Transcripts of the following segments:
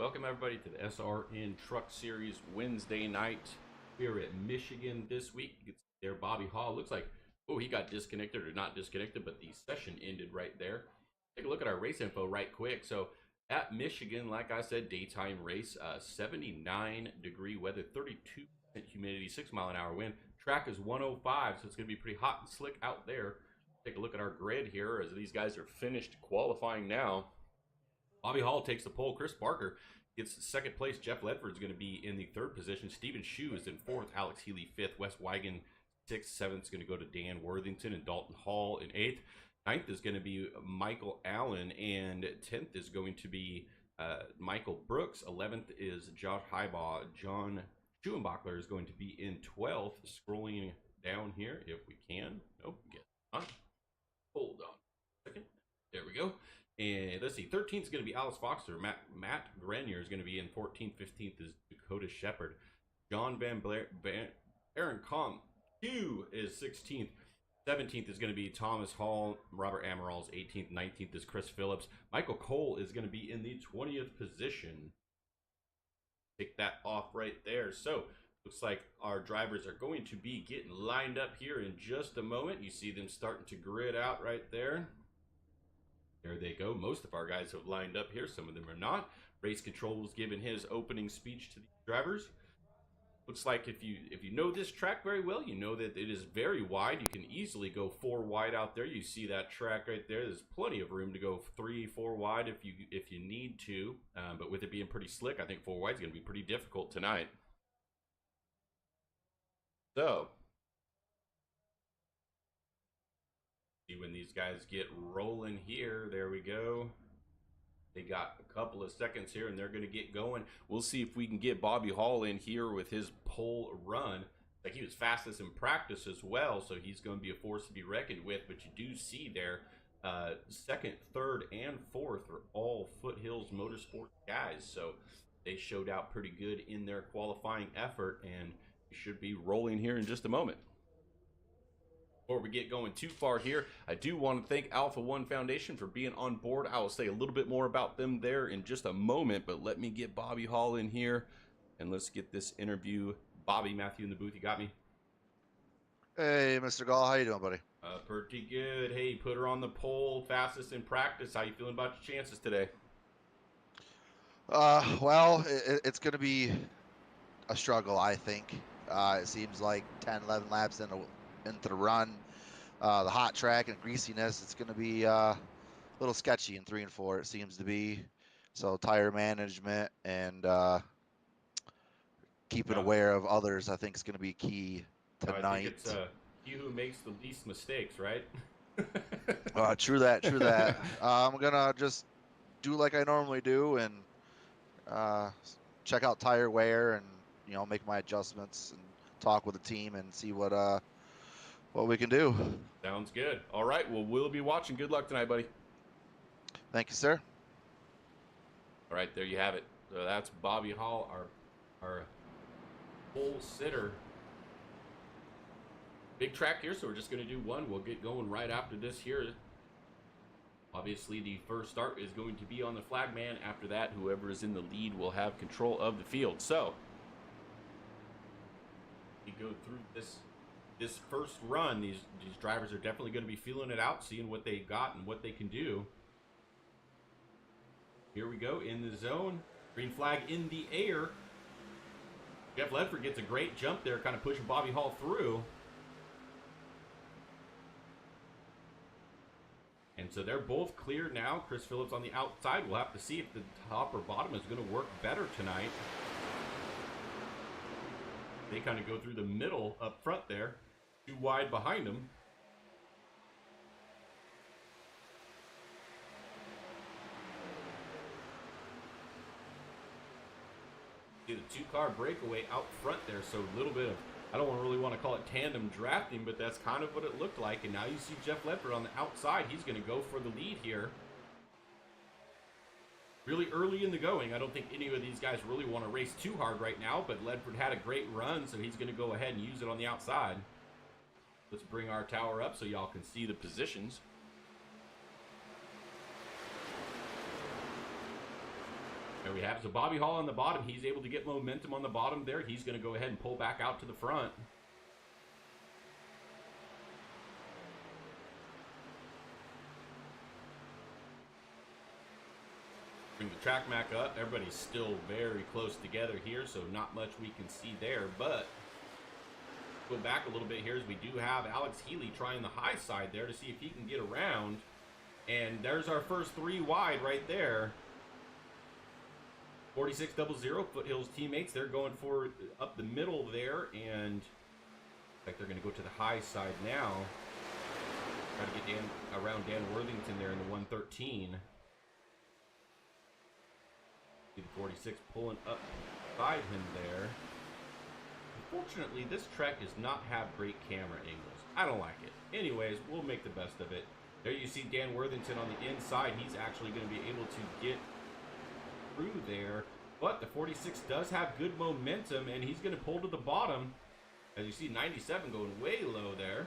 Welcome everybody to the SRN Truck Series Wednesday night here at Michigan this week. You can see there Bobby Hall. Looks like, oh, he got disconnected or not disconnected, but the session ended right there. Take a look at our race info right quick. So at Michigan, like I said, daytime race, 79-degree weather, 32% humidity, 6-mile-an-hour wind. Track is 105, so it's going to be pretty hot and slick out there. Take a look at our grid here as these guys are finished qualifying now. Bobby Hall takes the pole. Chris Parker gets second place. Jeff Ledford's going to be in the third position. Stephen Shue is in fourth. Alex Healy fifth. Wes Wigan sixth. Seventh is going to go to Dan Worthington and Dalton Hall in eighth. Ninth is going to be Michael Allen, and 10th is going to be Michael Brooks. 11th is Josh Highbaugh. John Schuenbachler is going to be in 12th. Scrolling down here if we can. Nope, guess not. Hold on a second. There we go. And let's see, 13th is going to be Alice Foxter. Matt Grenier is going to be in 14th. 15th is Dakota Shepard. John Van Aaron Com Q is 16th. 17th is going to be Thomas Hall. Robert Amaral's 18th. 19th is Chris Phillips. Michael Cole is going to be in the 20th position. Take that off right there. So looks like our drivers are going to be getting lined up here in just a moment. You see them starting to grid out right there. There they go. Most of our guys have lined up here. Some of them are not. Race Control was giving his opening speech to the drivers. Looks like if you know this track very well, you know that it is very wide. You can easily go 4 wide out there. You see that track right there. There's plenty of room to go 3, 4 wide if you need to. But with it being pretty slick, I think 4 wide is going to be pretty difficult tonight. So see when these guys get rolling here. There we go. They got a couple of seconds here and they're going to get going. We'll see if we can get Bobby Hall in here with his pole run. Like, he was fastest in practice as well, so he's going to be a force to be reckoned with. But you do see there, second, third, and fourth are all Foothills Motorsports guys. So they showed out pretty good in their qualifying effort, and we should be rolling here in just a moment. Before we get going too far here, I do want to thank Alpha One Foundation for being on board. I will say a little bit more about them there in just a moment, but let me get Bobby Hall in here and let's get this interview. Bobby, Matthew in the booth, you got me? Hey, Mr. Gall, how you doing, buddy? Pretty good. Hey, put her on the pole, fastest in practice. How you feeling about your chances today? Well, it's going to be a struggle, I think. It seems like 10, 11 laps into the run, the hot track and greasiness, it's going to be a little sketchy in 3 and 4, it seems to be. So tire management and keeping aware of others, I think, is going to be key tonight. I think it's he who makes the least mistakes, right? True that, true that. I'm going to just do like I normally do and check out tire wear and, you know, make my adjustments and talk with the team and see what we can do. Sounds good. All right, well, we'll be watching. Good luck tonight, buddy. Thank you, sir. All right, there you have it. So that's Bobby Hall, our pole sitter. Big track here, so we're just going to do one. We'll get going right after this here. Obviously, the first start is going to be on the flag man. After that, whoever is in the lead will have control of the field. So we go through this first run. These drivers are definitely going to be feeling it out, seeing what they got and what they can do. Here we go in the zone. Green flag in the air. Jeff Ledford gets a great jump there, kind of pushing Bobby Hall through. And so they're both clear now. Chris Phillips on the outside. We'll have to see if the top or bottom is going to work better tonight. They kind of go through the middle up front there. Too wide behind them. See the 2-car breakaway out front there. So a little bit of, I don't really want to call it tandem drafting, but that's kind of what it looked like. And now you see Jeff Ledford on the outside. He's going to go for the lead here. Really early in the going. I don't think any of these guys really want to race too hard right now, but Ledford had a great run, so he's going to go ahead and use it on the outside. Let's bring our tower up so y'all can see the positions. There we have it. So Bobby Hall on the bottom. He's able to get momentum on the bottom there. He's going to go ahead and pull back out to the front. Bring the track back up. Everybody's still very close together here, so not much we can see there. But go back a little bit here as we do have Alex Healy trying the high side there to see if he can get around. And there's our first 3 wide right there. 4600 Foothills teammates. They're going for up the middle there, and looks like they're going to go to the high side now. Try to get around Dan Worthington there in the 113. See the 46 pulling up beside him there. Unfortunately, this track does not have great camera angles. I don't like it. Anyways, we'll make the best of it. There you see Dan Worthington on the inside. He's actually going to be able to get through there, but the 46 does have good momentum, and he's going to pull to the bottom. As you see, 97 going way low there.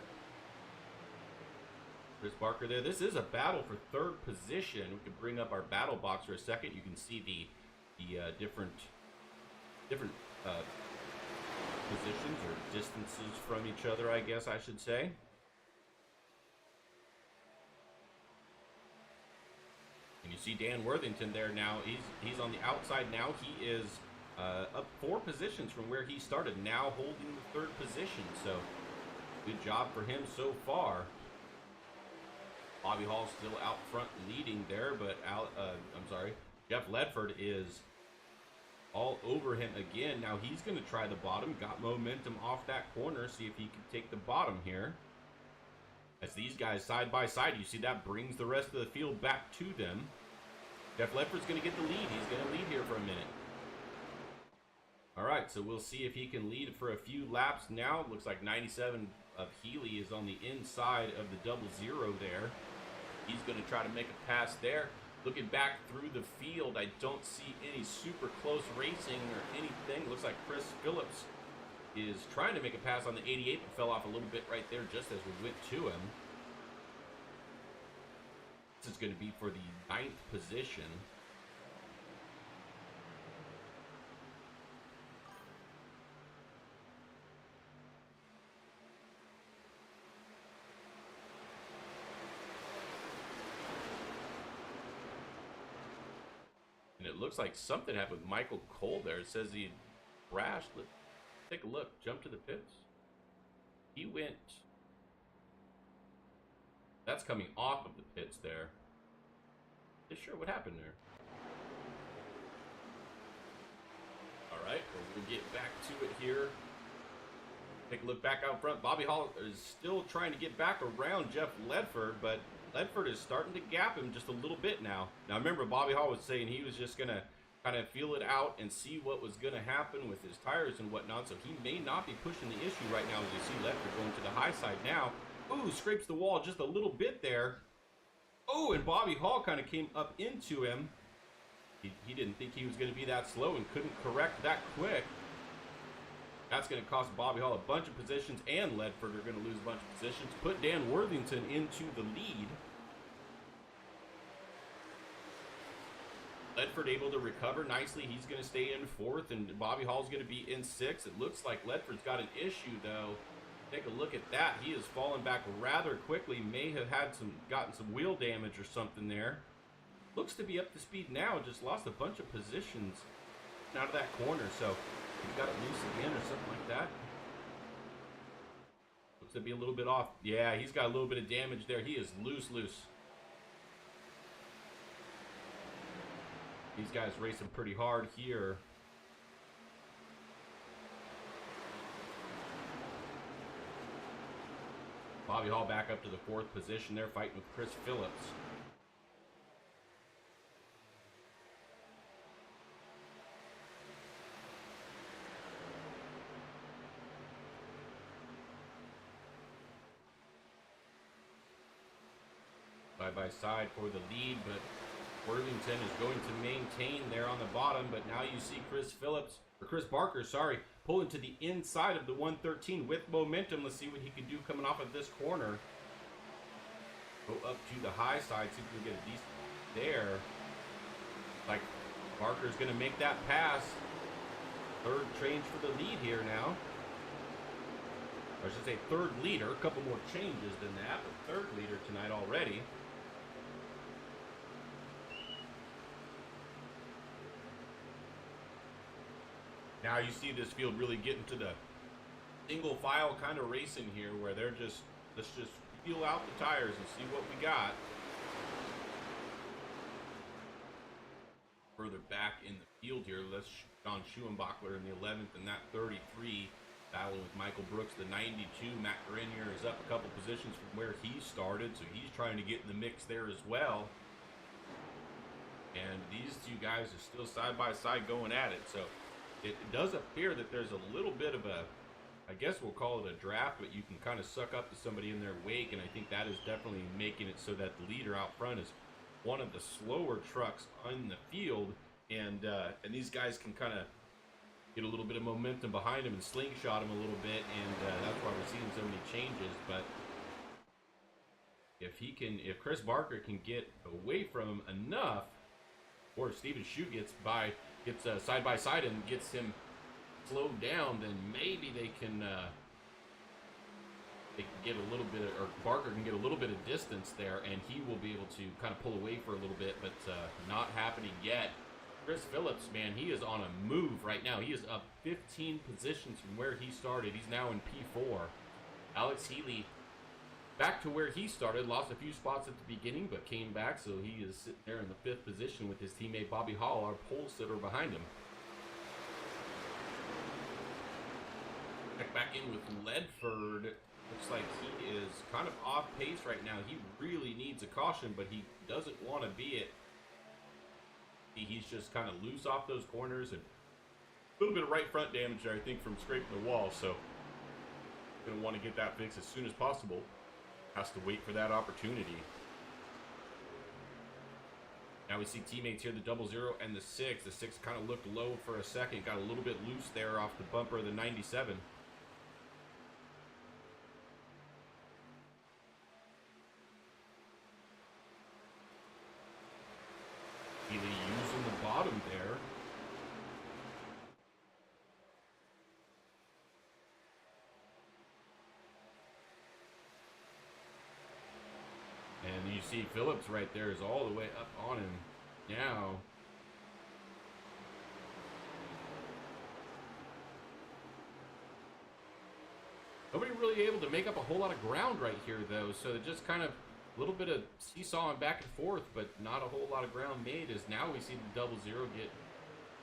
Chris Barker there. This is a battle for 3rd position. We can bring up our battle box for a second. You can see the different positions or distances from each other, I guess I should say. And you see Dan Worthington there now. He's on the outside now. He is up 4 positions from where he started, now holding the 3rd position. So good job for him so far. Bobby Hall still out front leading there, but Jeff Ledford is all over him again. Now he's going to try the bottom. Got momentum off that corner. See if he can take the bottom here. As these guys side by side, you see that brings the rest of the field back to them. Jeff Ledford's going to get the lead. He's going to lead here for a minute. All right, so we'll see if he can lead for a few laps now. Looks like 97 of Healy is on the inside of the 00 there. He's going to try to make a pass there. Looking back through the field, I don't see any super close racing or anything. Looks like Chris Phillips is trying to make a pass on the 88, but fell off a little bit right there just as we went to him. This is going to be for the 9th position. And it looks like something happened with Michael Cole there. It says he crashed. Let's take a look. Jump to the pits. He went... That's coming off of the pits there. Not sure what happened there. Alright, well, we'll get back to it here. Take a look back out front. Bobby Hall is still trying to get back around Jeff Ledford, but Ledford is starting to gap him just a little bit now. Now remember, Bobby Hall was saying he was just going to kind of feel it out and see what was going to happen with his tires and whatnot, so he may not be pushing the issue right now. As you see Ledford going to the high side now. Ooh, scrapes the wall just a little bit there. Oh, and Bobby Hall kind of came up into him. He didn't think he was going to be that slow and couldn't correct that quick. That's going to cost Bobby Hall a bunch of positions, and Ledford are going to lose a bunch of positions. Put Dan Worthington into the lead. Ledford able to recover nicely. He's going to stay in 4th, and Bobby Hall's going to be in 6th. It looks like Ledford's got an issue, though. Take a look at that. He has fallen back rather quickly. May have had gotten some wheel damage or something there. Looks to be up to speed now. Just lost a bunch of positions out of that corner. So he got it loose again or something like that. Looks to be a little bit off. Yeah, he's got a little bit of damage there. He is loose. These guys racing pretty hard here. Bobby Hall back up to the 4th position there, fighting with Chris Phillips. Side by side for the lead, but Worthington is going to maintain there on the bottom. But now you see Chris Barker, pulling to the inside of the 113 with momentum. Let's see what he can do coming off of this corner. Go up to the high side, see if we can get a decent there. Like Barker's going to make that pass. Third change for the lead here now. Or I should say third leader. A couple more changes than that, but third leader tonight already. Now you see this field really getting to the single file kind of racing here where they're just, let's just feel out the tires and see what we got. Further back in the field here, let's John Schuenbachler in the 11th and that 33 battling with Michael Brooks, the 92. Matt Grenier is up a couple positions from where he started, so he's trying to get in the mix there as well. And these two guys are still side by side going at it, so it does appear that there's a little bit of a, I guess we'll call it a draft, but you can kind of suck up to somebody in their wake, and I think that is definitely making it so that the leader out front is one of the slower trucks on the field, and these guys can kind of get a little bit of momentum behind him and slingshot him a little bit, and that's why we're seeing so many changes. But if Chris Barker can get away from him enough, or if Steven Shue gets side by side and gets him slowed down, then maybe they can get a little bit, or Barker can get a little bit of distance there, and he will be able to kind of pull away for a little bit, but not happening yet. Chris Phillips, man, he is on a move right now. He is up 15 positions from where he started. He's now in P4. Alex Healy back to where he started, lost a few spots at the beginning, but came back, so he is sitting there in the 5th position with his teammate Bobby Hall, our pole sitter, behind him. Check back in with Ledford. Looks like he is kind of off pace right now. He really needs a caution, but he doesn't want to be it. He's just kind of loose off those corners, and a little bit of right front damage there, I think, from scraping the wall, so going to want to get that fixed as soon as possible. Has to wait for that opportunity. Now we see teammates here, the 00 and the 6. The 6 kind of looked low for a second, got a little bit loose there off the bumper of the 97. Healy using the bottom there. And you see Phillips right there is all the way up on him now. Nobody really able to make up a whole lot of ground right here, though, so it just kind of a little bit of seesawing back and forth, but not a whole lot of ground made, as now we see the 00 get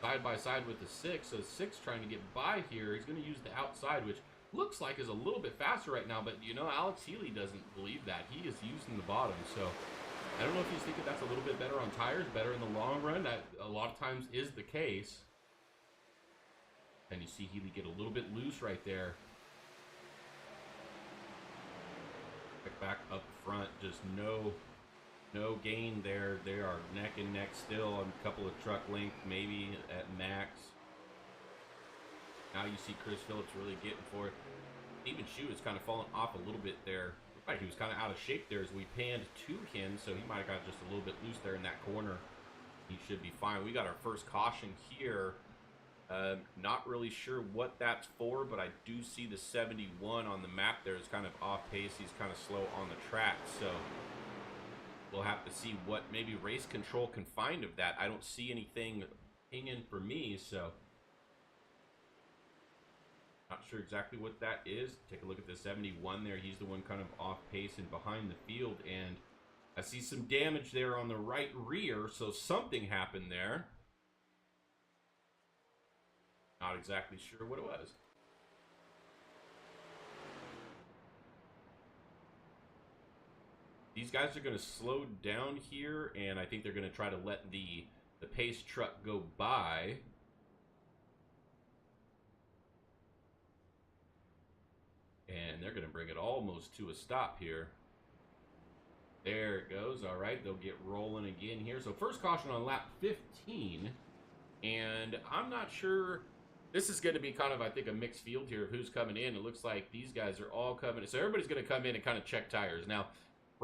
side by side with the 6. So 6 trying to get by here. He's going to use the outside, which looks like is a little bit faster right now, but you know, Alex Healy doesn't believe that. He is using the bottom, so I don't know if he's thinking that's a little bit better on tires, better in the long run. That a lot of times is the case. And you see Healy get a little bit loose right there. Back up front, just no gain there. They are neck and neck still on a couple of truck length, maybe at max. Now you see Chris Phillips really getting for it. Steven Shue is kind of falling off a little bit there. Looked like he was kind of out of shape there as we panned to him, so he might have got just a little bit loose there in that corner. He should be fine. We got our first caution here. Not really sure what that's for, but I do see the 71 on the map there is kind of off pace. He's kind of slow on the track, so we'll have to see what maybe race control can find of that. I don't see anything pinging for me, so not sure exactly what that is. Take a look at the 71 there. He's the one kind of off pace and behind the field, and I see some damage there on the right rear, so something happened there. Not exactly sure what it was. These guys are going to slow down here, and I think they're going to try to let the pace truck go by. And they're going to bring it almost to a stop here. There it goes. All right, they'll get rolling again here. So first caution on lap 15, and I'm not sure. This is going to be kind of, I think, a mixed field here of who's coming in. It looks like these guys are all coming in. So everybody's going to come in and kind of check tires. Now,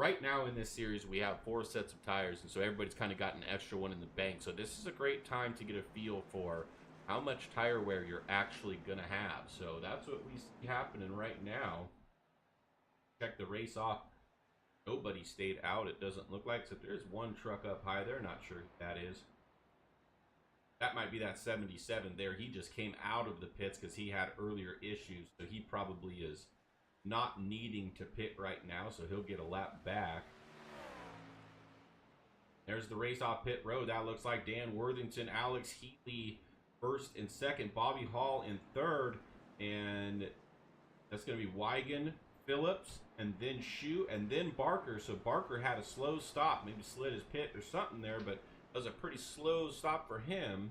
right now in this series, we have 4 sets of tires, and so everybody's kind of got an extra one in the bank. So this is a great time to get a feel for how much tire wear you're actually going to have. So that's what we see happening right now. Check the race off. Nobody stayed out, it doesn't look like, except there's one truck up high there. Not sure who that is. That might be that 77 there. He just came out of the pits because he had earlier issues, so he probably is not needing to pit right now, so he'll get a lap back. There's the race off pit road. That looks like Dan Worthington, Alex Heatley first and second, Bobby Hall in third, and that's going to be Wigan, Phillips, and then Shue, and then Barker. So Barker had a slow stop, maybe slid his pit or something there, but it was a pretty slow stop for him.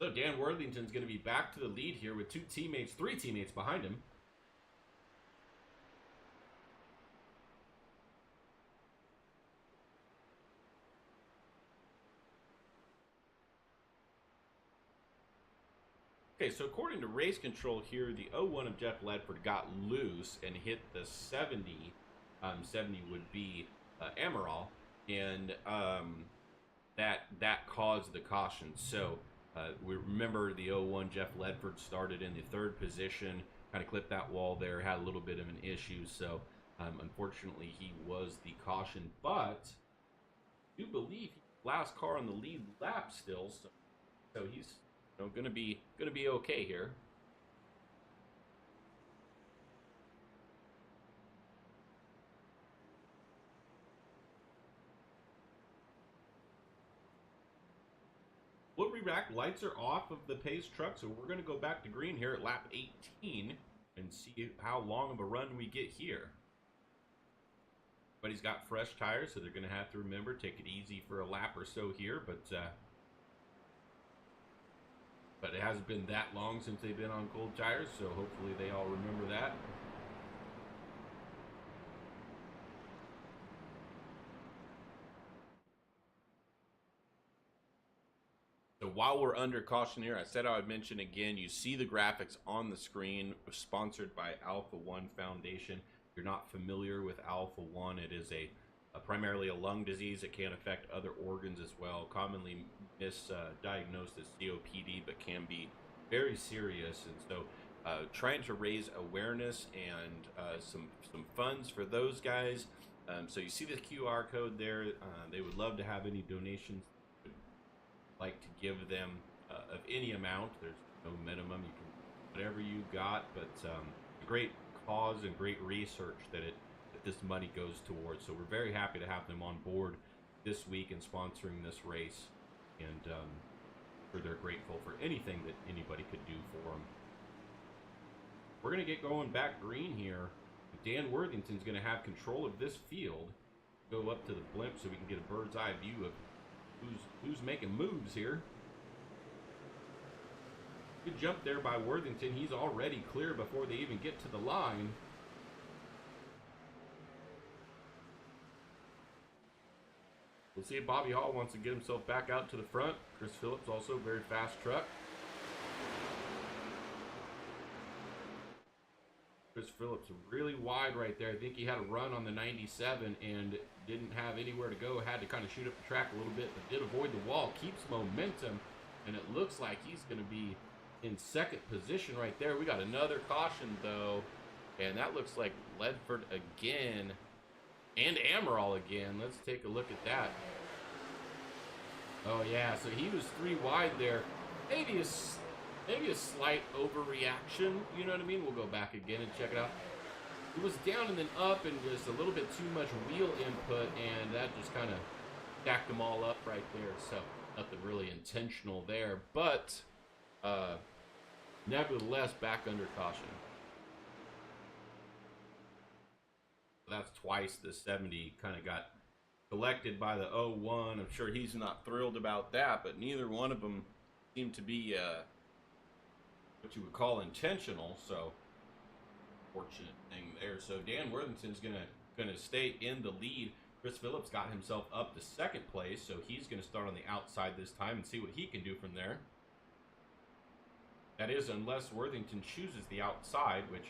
So Dan Worthington's going to be back to the lead here with 3 teammates behind him. Okay, so according to race control here, the 01 of Jeff Ledford got loose and hit the 70. 70 would be Amaral, and that caused the caution. So we remember the 01 Jeff Ledford started in the 3rd position, kind of clipped that wall there, had a little bit of an issue. So unfortunately, he was the caution, but I do believe he's the last car on the lead lap still. So he's gonna be okay here. Woodbury Rack lights are off of the Pace truck, so we're gonna go back to green here at lap 18 and see how long of a run we get here. But he's got fresh tires, so they're gonna have to remember take it easy for a lap or so here, but it hasn't been that long since they've been on cold tires, so hopefully they all remember that. So while we're under caution here, I said I would mention again, you see the graphics on the screen, sponsored by Alpha One Foundation. If you're not familiar with Alpha One, it is primarily a lung disease. It can affect other organs as well, commonly misdiagnosed as COPD, but can be very serious. And so trying to raise awareness and some funds for those guys. So you see the QR code there. They would love to have any donations. Like to give them of any amount. There's no minimum. You can whatever you got, but a great cause and great research that this money goes towards. So we're very happy to have them on board this week and sponsoring this race, and they're grateful for anything that anybody could do for them. We're gonna get going back green here. Dan Worthington's gonna have control of this field. Go up to the blimp so we can get a bird's eye view of who's making moves here. Good jump there by Worthington. He's already clear before they even get to the line. We'll see if Bobby Hall wants to get himself back out to the front. Chris Phillips also very fast truck. Chris Phillips really wide right there. I think he had a run on the 97 and didn't have anywhere to go. Had to kind of shoot up the track a little bit, but did avoid the wall. Keeps momentum, and it looks like he's going to be in 2nd position right there. We got another caution, though, and that looks like Ledford again and Amaral again. Let's take a look at that. Oh, yeah, so he was 3 wide there. Maybe a slight overreaction, you know what I mean? We'll go back again and check it out. It was down and then up and just a little bit too much wheel input, and that just kind of stacked them all up right there. So nothing really intentional there, but nevertheless back under caution. That's twice the 70 kind of got collected by the 01. I'm sure he's not thrilled about that, but neither one of them seemed to be what you would call intentional. So fortunate thing there. So Dan Worthington's gonna stay in the lead. Chris Phillips got himself up to 2nd place, so he's gonna start on the outside this time and see what he can do from there. That is, unless Worthington chooses the outside, which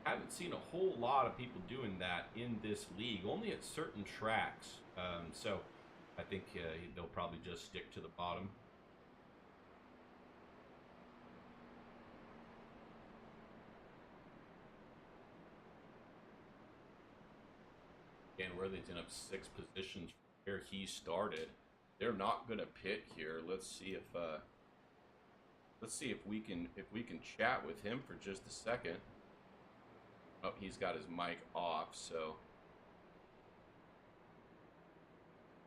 I haven't seen a whole lot of people doing that in this league, only at certain tracks. So I think they'll probably just stick to the bottom. And Worthington up 6 positions from where he started. They're not going to pit here. Let's see if we can chat with him for just a second. Oh, he's got his mic off, so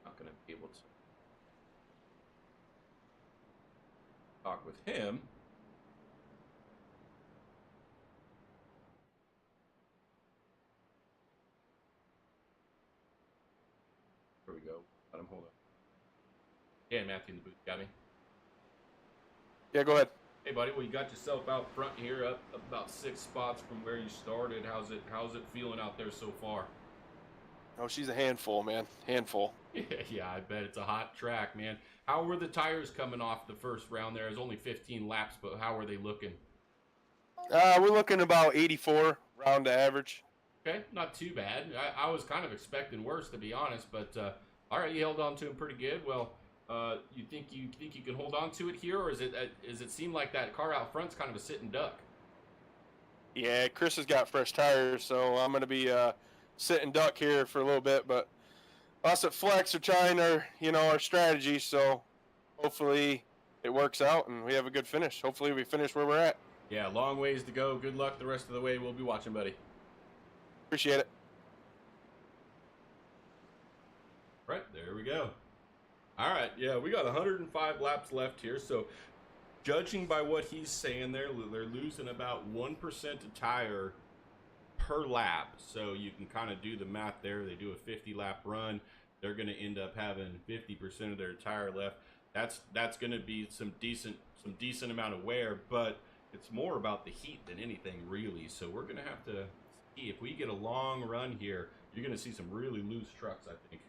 not going to be able to talk with him. Here we go. Let him hold up. Yeah, Matthew in the booth. Got me? Yeah, go ahead. Hey, buddy. Well, you got yourself out front here, up about 6 spots from where you started. How's it feeling out there so far? Oh, she's a handful, man. Handful. Yeah, I bet it's a hot track, man. How were the tires coming off the first round there? It was only 15 laps, but how are they looking? We're looking about 84 round to average. Okay, not too bad. I was kind of expecting worse, to be honest, but all right, you held on to him pretty good. Well, you think you can hold on to it here, or is it seem like that car out front's kind of a sitting duck? Yeah, Chris has got fresh tires, so I'm going to be sitting duck here for a little bit. But us at Flex are trying our strategy, so hopefully it works out and we have a good finish. Hopefully we finish where we're at. Yeah, long ways to go. Good luck the rest of the way. We'll be watching, buddy. Appreciate it. Right, there we go. All right, yeah, we got 105 laps left here, so judging by what he's saying there, they're losing about 1% of tire per lap. So you can kind of do the math there. They do a 50-lap run. They're going to end up having 50% of their tire left. That's going to be some decent amount of wear, but it's more about the heat than anything, really. So we're going to have to see if we get a long run here. You're going to see some really loose trucks, I think.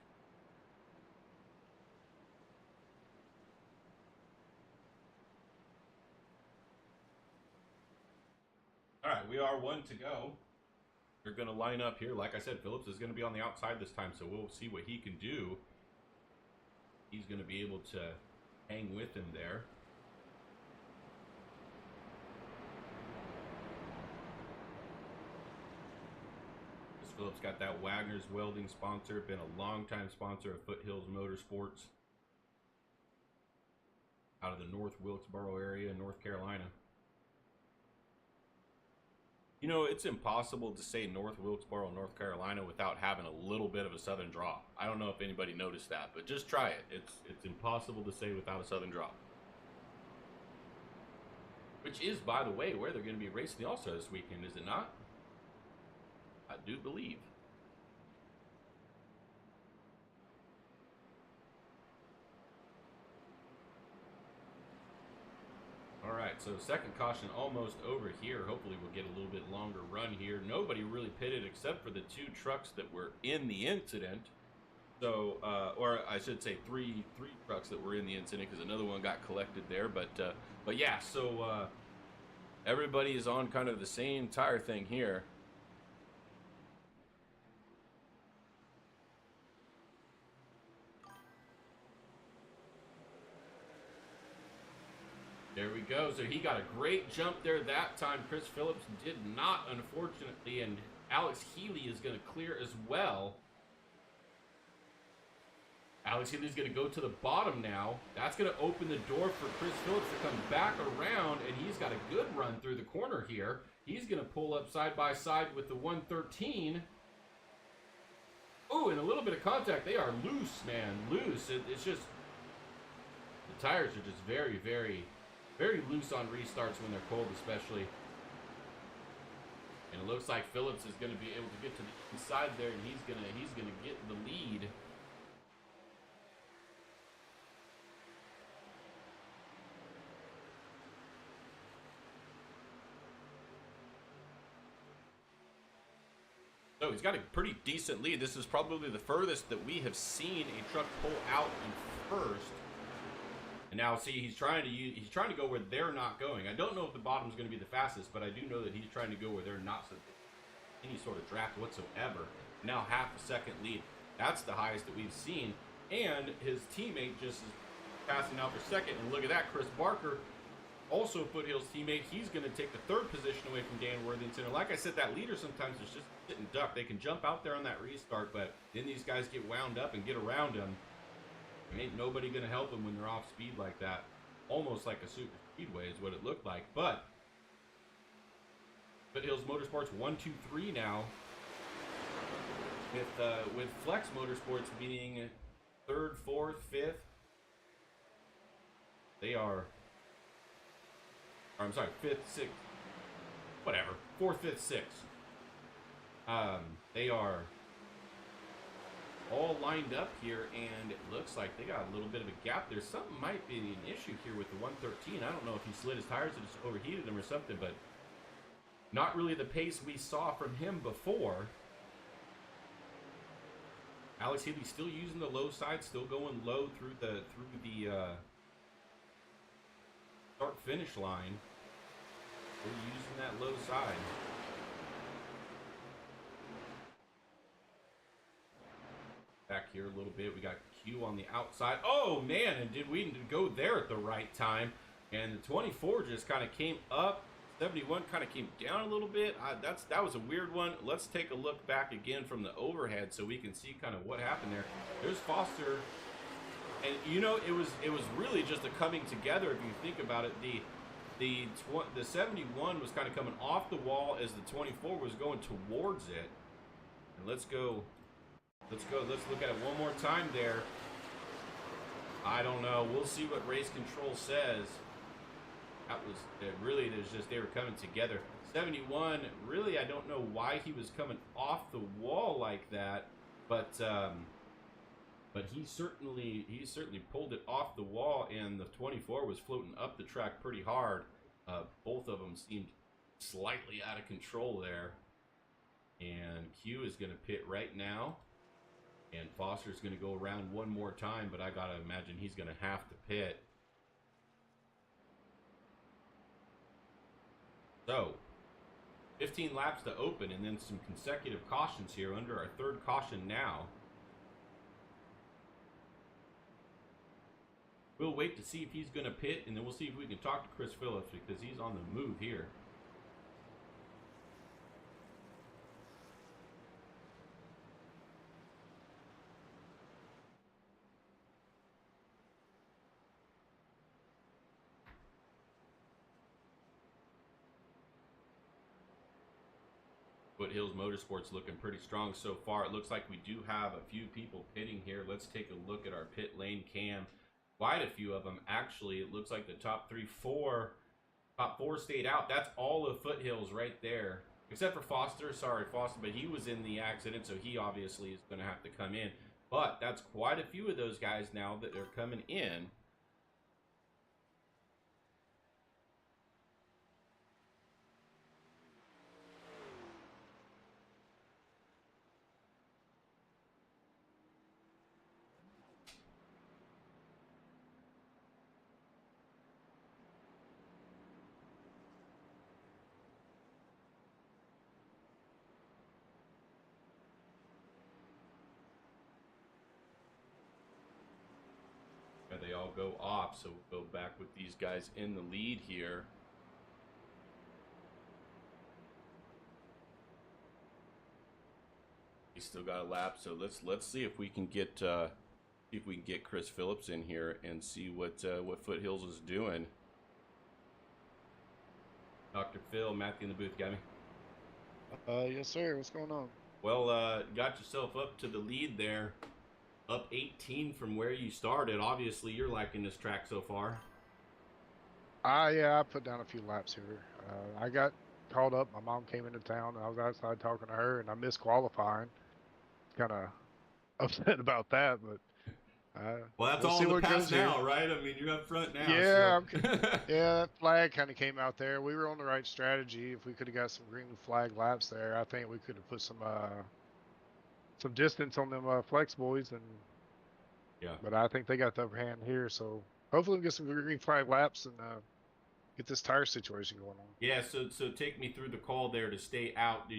All right, we are 1 to go. They're going to line up here. Like I said, Phillips is going to be on the outside this time, so we'll see what he can do. He's going to be able to hang with him there. Phillips got that Wagner's Welding sponsor, been a long-time sponsor of Foothills Motorsports out of the North Wilkesboro area in North Carolina. You know, it's impossible to say North Wilkesboro, North Carolina without having a little bit of a southern draw. I don't know if anybody noticed that, but just try it. It's impossible to say without a southern draw. Which is, by the way, where they're going to be racing the All-Star this weekend, is it not? I do believe. All right, so second caution almost over here. Hopefully we'll get a little bit longer run here. Nobody really pitted except for the 2 trucks that were in the incident. So, or I should say three trucks that were in the incident, because another one got collected there. But yeah, so everybody is on kind of the same tire thing here. There we go. So he got a great jump there that time. Chris Phillips did not, unfortunately, and Alex Healy is going to clear as well. Alex Healy's going to go to the bottom now. That's going to open the door for Chris Phillips to come back around, and he's got a good run through the corner here. He's going to pull up side by side with the 113. Oh, and a little bit of contact. They are loose, man. Loose. It's just, the tires are just very, very, very loose on restarts when they're cold, especially. And it looks like Phillips is going to be able to get to the inside there, and he's gonna get the lead. So he's got a pretty decent lead. This is probably the furthest that we have seen a truck pull out in first. And now, see, he's trying to go where they're not going. I don't know if the bottom's going to be the fastest, but I do know that he's trying to go where they're not, so any sort of draft whatsoever. Now half a second lead. That's the highest that we've seen. And his teammate just is passing out for second. And look at that, Chris Barker, also Foothills teammate. He's going to take the third position away from Dan Worthington. And like I said, that leader sometimes is just sitting duck. They can jump out there on that restart, but then these guys get wound up and get around him. Ain't nobody going to help them when they're off speed like that. Almost like a super speedway is what it looked like. But Foothills Motorsports 1-2-3 now, with Flex Motorsports being third, fourth, fifth. They are, or I'm sorry, fifth, sixth, whatever, fourth, fifth, sixth. They are all lined up here, and it looks like they got a little bit of a gap there. Something might be an issue here with the 113. I don't know if he slid his tires or just overheated them or something, but not really the pace we saw from him before. Alex Healy still using the low side, still going low through the start finish line. Still using that low side. Back here a little bit, we got Q on the outside. Oh man, and did we go there at the right time? And the 24 just kind of came up. 71 kind of came down a little bit. That was a weird one. Let's take a look back again from the overhead so we can see kind of what happened there. There's Foster, and you know it was really just a coming together if you think about it. The 71 was kind of coming off the wall as the 24 was going towards it. And let's look at it one more time there. I don't know. We'll see what race control says. That was really, they were coming together. 71, really, I don't know why he was coming off the wall like that, but he certainly pulled it off the wall, and the 24 was floating up the track pretty hard. Both of them seemed slightly out of control there. And Q is going to pit right now, and Foster's going to go around one more time, but I gotta imagine he's going to have to pit. So, 15 laps to open, and then some consecutive cautions here under our third caution now. We'll wait to see if he's going to pit, and then we'll see if we can talk to Chris Phillips because he's on the move here. Foothills Motorsports looking pretty strong so far. It looks like we do have a few people pitting here. Let's take a look at our pit lane cam. Quite a few of them, actually. It looks like the top four stayed out. That's all of Foothills right there. Except for Foster. Sorry, Foster, but he was in the accident, so he obviously is going to have to come in. But that's quite a few of those guys now that are coming in. They all go off, so we'll go back with these guys in the lead here. He's still got a lap, so let's see if we can get Chris Phillips in here and see what Foothills is doing. Dr. Phil, Matthew in the booth, got me? Yes, sir. What's going on? Well, got yourself up to the lead there. Up 18 from where you started. Obviously, you're liking this track so far. Yeah, I put down a few laps here. I got called up. My mom came into town, and I was outside talking to her, and I missed qualifying. Kind of upset about that, but well, that's we'll all in the past now, here. Right? I mean, you're up front now. Yeah, so. yeah. That flag kind of came out there. We were on the right strategy. If we could have got some green flag laps there, I think we could have put some distance on them Flex boys, and yeah. But I think they got the upper hand here, so hopefully we get some green flag laps and get this tire situation going on. Yeah, so take me through the call there to stay out.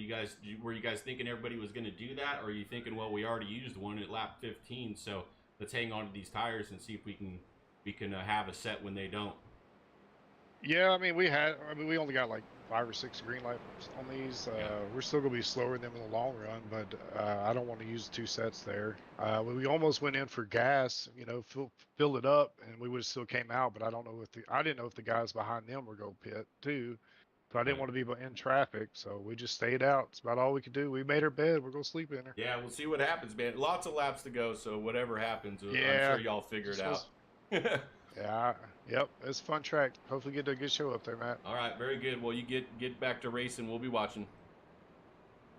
Were you guys thinking everybody was going to do that, or are you thinking, well, we already used one at lap 15, so let's hang on to these tires and see if we can have a set when they don't? Yeah, I mean, we only got like 5 or 6 green lights on these. We're still gonna be slower than them in the long run, but I don't want to use 2 sets there. We almost went in for gas, fill it up, and we would have still came out. But I don't know I didn't know if the guys behind them were going to pit too, so I didn't Right. want to be in traffic. So we just stayed out. It's about all we could do. We made our bed. We're gonna sleep in her. Yeah, we'll see what happens, man. Lots of laps to go, so whatever happens, I'm Yeah, sure y'all figure it just out. yeah, yep. It's a fun track. Hopefully, get a good show up there, Matt. All right, very good. Well, you get back to racing. We'll be watching.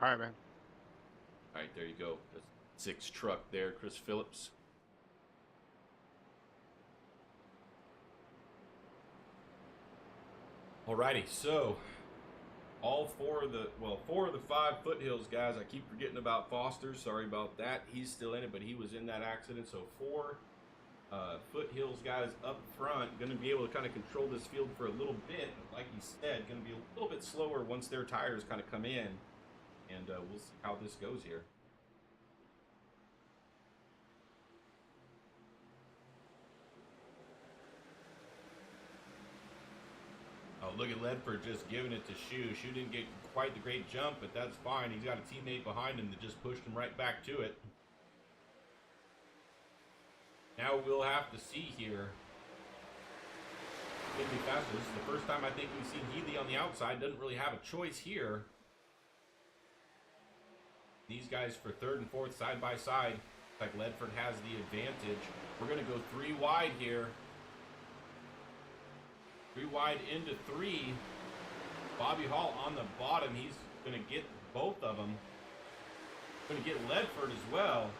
All right, man. All right, there you go. That's 6 truck there, Chris Phillips. Alrighty, so all 4 of the 5 foothills guys. I keep forgetting about Foster. Sorry about that. He's still in it, but he was in that accident. So 4 foothills guys up front, going to be able to kind of control this field for a little bit. But like you said, going to be a little bit slower once their tires kind of come in, and we'll see how this goes here. Oh, look at Ledford just giving it to Shu. Shu didn't get quite the great jump, but that's fine. He's got a teammate behind him that just pushed him right back to it. Now we'll have to see here. It's going to be faster. This is the first time I think we've seen Healy on the outside. Doesn't really have a choice here. These guys for 3rd and 4th side by side. Looks like Ledford has the advantage. We're going to go 3 wide here. 3 wide into 3. Bobby Hall on the bottom. He's going to get both of them. Going to get Ledford as well.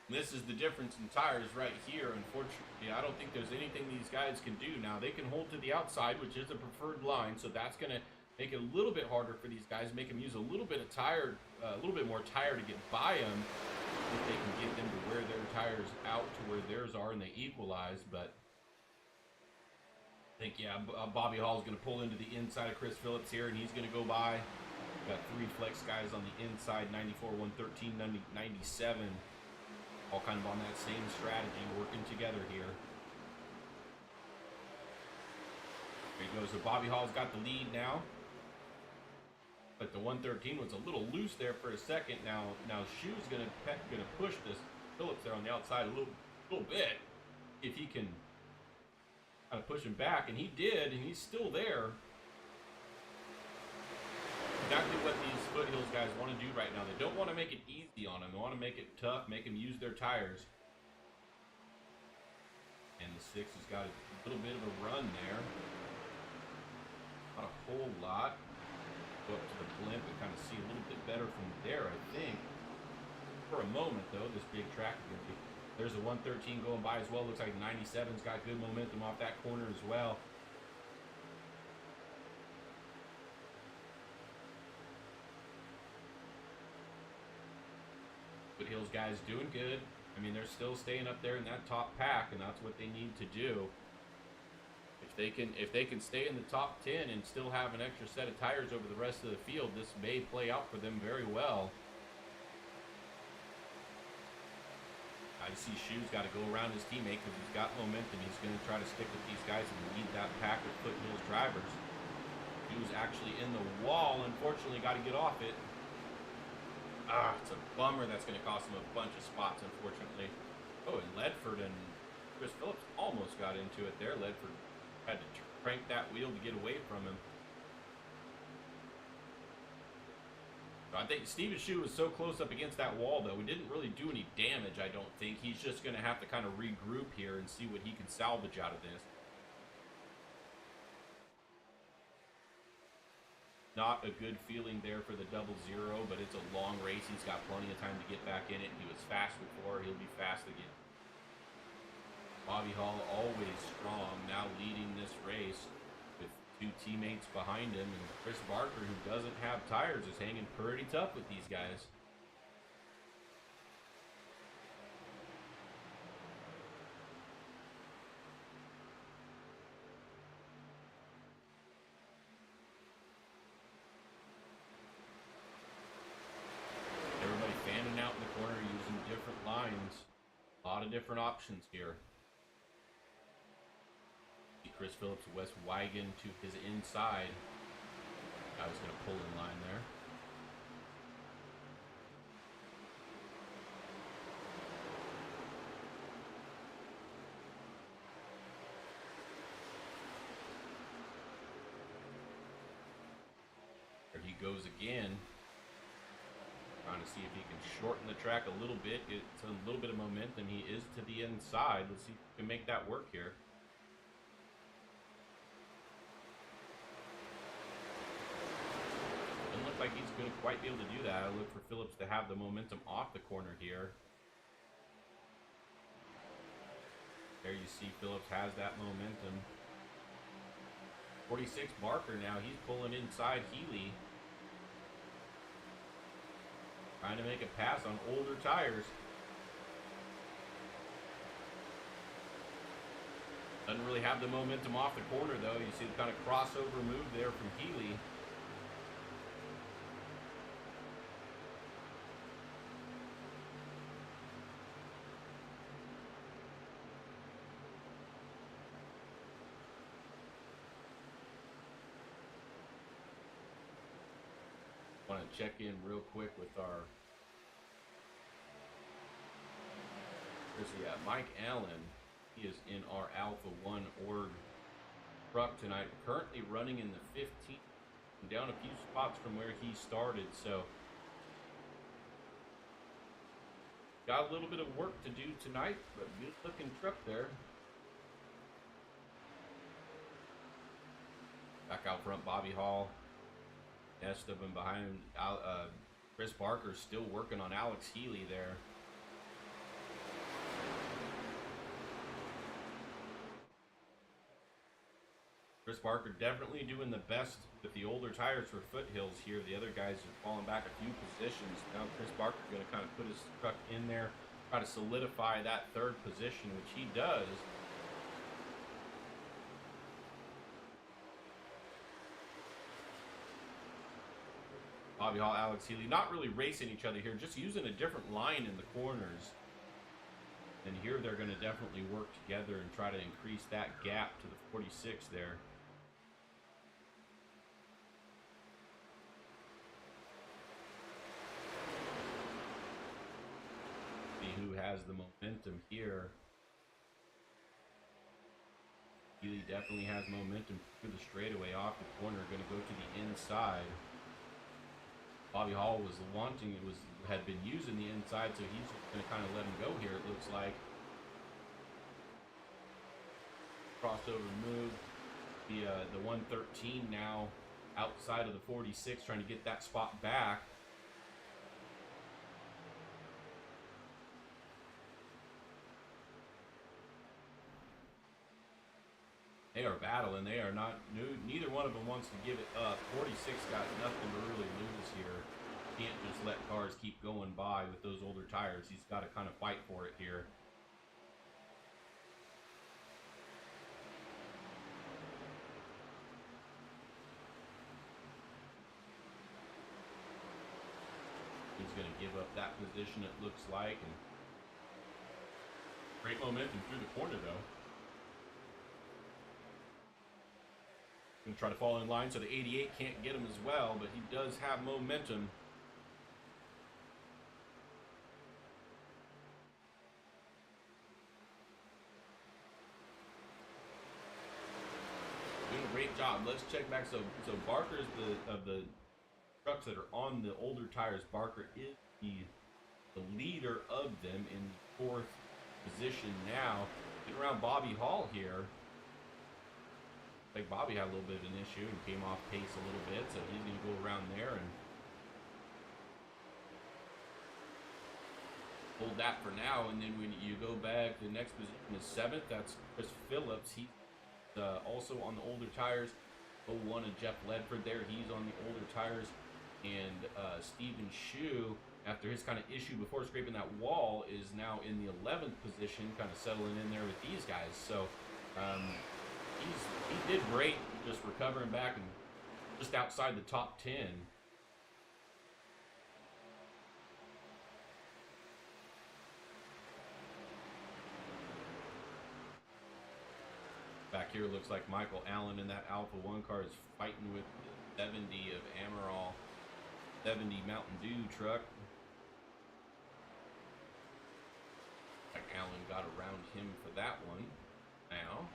This is the difference in tires right here. Unfortunately, I don't think there's anything these guys can do. Now, they can hold to the outside, which is a preferred line, so that's going to make it a little bit harder for these guys, make them use a little bit of tire, a little bit more tire to get by them if they can get them to wear their tires out to where theirs are and they equalize. But I think, yeah, Bobby Hall is going to pull into the inside of Chris Phillips here, and he's going to go by. Got 3 flex guys on the inside, 94, 113, 97. All kind of on that same strategy, working together here. There he goes. So Bobby Hall's got the lead now. But the 113 was a little loose there for a second. Now Shu's gonna push this Phillips there on the outside a little bit. If he can kind of push him back, and he did, and he's still there. Exactly what these foothills guys want to do right now. They don't want to make it easy on them. They want to make it tough, make them use their tires. And the 6 has got a little bit of a run there. Not a whole lot. Go up to the blimp and kind of see a little bit better from there, I think. For a moment, though, this big track is going to be... There's a 113 going by as well. Looks like 97's got good momentum off that corner as well. Foothills guys doing good. I mean, they're still staying up there in that top pack, and that's what they need to do. If they can stay in the top 10 and still have an extra set of tires over the rest of the field, this may play out for them very well. I see Shu's got to go around his teammate because he's got momentum. He's going to try to stick with these guys and lead that pack of Foothills drivers. Shu's actually in the wall. Unfortunately, got to get off it. It's a bummer. That's going to cost him a bunch of spots, unfortunately. Oh, and Ledford and Chris Phillips almost got into it there. Ledford had to crank that wheel to get away from him. I think Steven Shu was so close up against that wall, though. We didn't really do any damage, I don't think. He's just going to have to kind of regroup here and see what he can salvage out of this. Not a good feeling there for the 0-0, but it's a long race. He's got plenty of time to get back in it. He was fast before. He'll be fast again. Bobby Hall always strong, now leading this race with 2 teammates behind him. And Chris Barker, who doesn't have tires, is hanging pretty tough with these guys. fanning out in the corner using different lines. A lot of different options here. Chris Phillips, West Wagon to his inside. I was going to pull in line there. There he goes again. Trying to see if he can shorten the track a little bit. It's a little bit of momentum. He is to the inside. Let's see if we can make that work here. Doesn't look like he's going to quite be able to do that. I look for Phillips to have the momentum off the corner here. There you see Phillips has that momentum. 46 Barker now. He's pulling inside Healy. Trying to make a pass on older tires. Doesn't really have the momentum off the corner though. You see the kind of crossover move there from Healy. Want to check in real quick with our Mike Allen. He is in our Alpha 1 org truck tonight, currently running in the 15th, and down a few spots from where he started, so got a little bit of work to do tonight, but good looking truck there. Back out front, Bobby Hall. Nest of him behind. Chris Barker still working on Alex Healy there. Chris Barker definitely doing the best with the older tires for foothills here. The other guys are falling back a few positions. Now Chris Barker going to kind of put his truck in there, try to solidify that third position, which he does. Bobby Hall, Alex Healy, not really racing each other here, just using a different line in the corners. And here they're going to definitely work together and try to increase that gap to the 46 there. See who has the momentum here. Healy definitely has momentum through the straightaway off the corner, going to go to the inside. Bobby Hall was wanting, had been using the inside, so he's going to kind of let him go here, it looks like. Crossover move. The 113 now outside of the 46, trying to get that spot back. They are battling. They are not. Neither one of them wants to give it up. 46 got nothing to really lose here. Can't just let cars keep going by with those older tires. He's got to kind of fight for it here. He's going to give up that position, it looks like. And great momentum through the corner, though. Going to try to fall in line so the 88 can't get him as well, but he does have momentum. Doing a great job. Let's check back. So Barker's of the trucks that are on the older tires. Barker is the leader of them in the 4th position now. Get around Bobby Hall here. Like Bobby had a little bit of an issue and came off pace a little bit, so he's going to go around there and hold that for now. And then when you go back, the next position is 7th. That's Chris Phillips. He's also on the older tires. 01 and Jeff Ledford there. He's on the older tires. And Stephen Shue, after his kind of issue before scraping that wall, is now in the 11th position, kind of settling in there with these guys. So he did great, just recovering back and just outside the top 10. back here, looks like Michael Allen in that Alpha 1 car is fighting with the 70 of Amaral, 70 Mountain Dew truck. Like Allen got around him for that one now.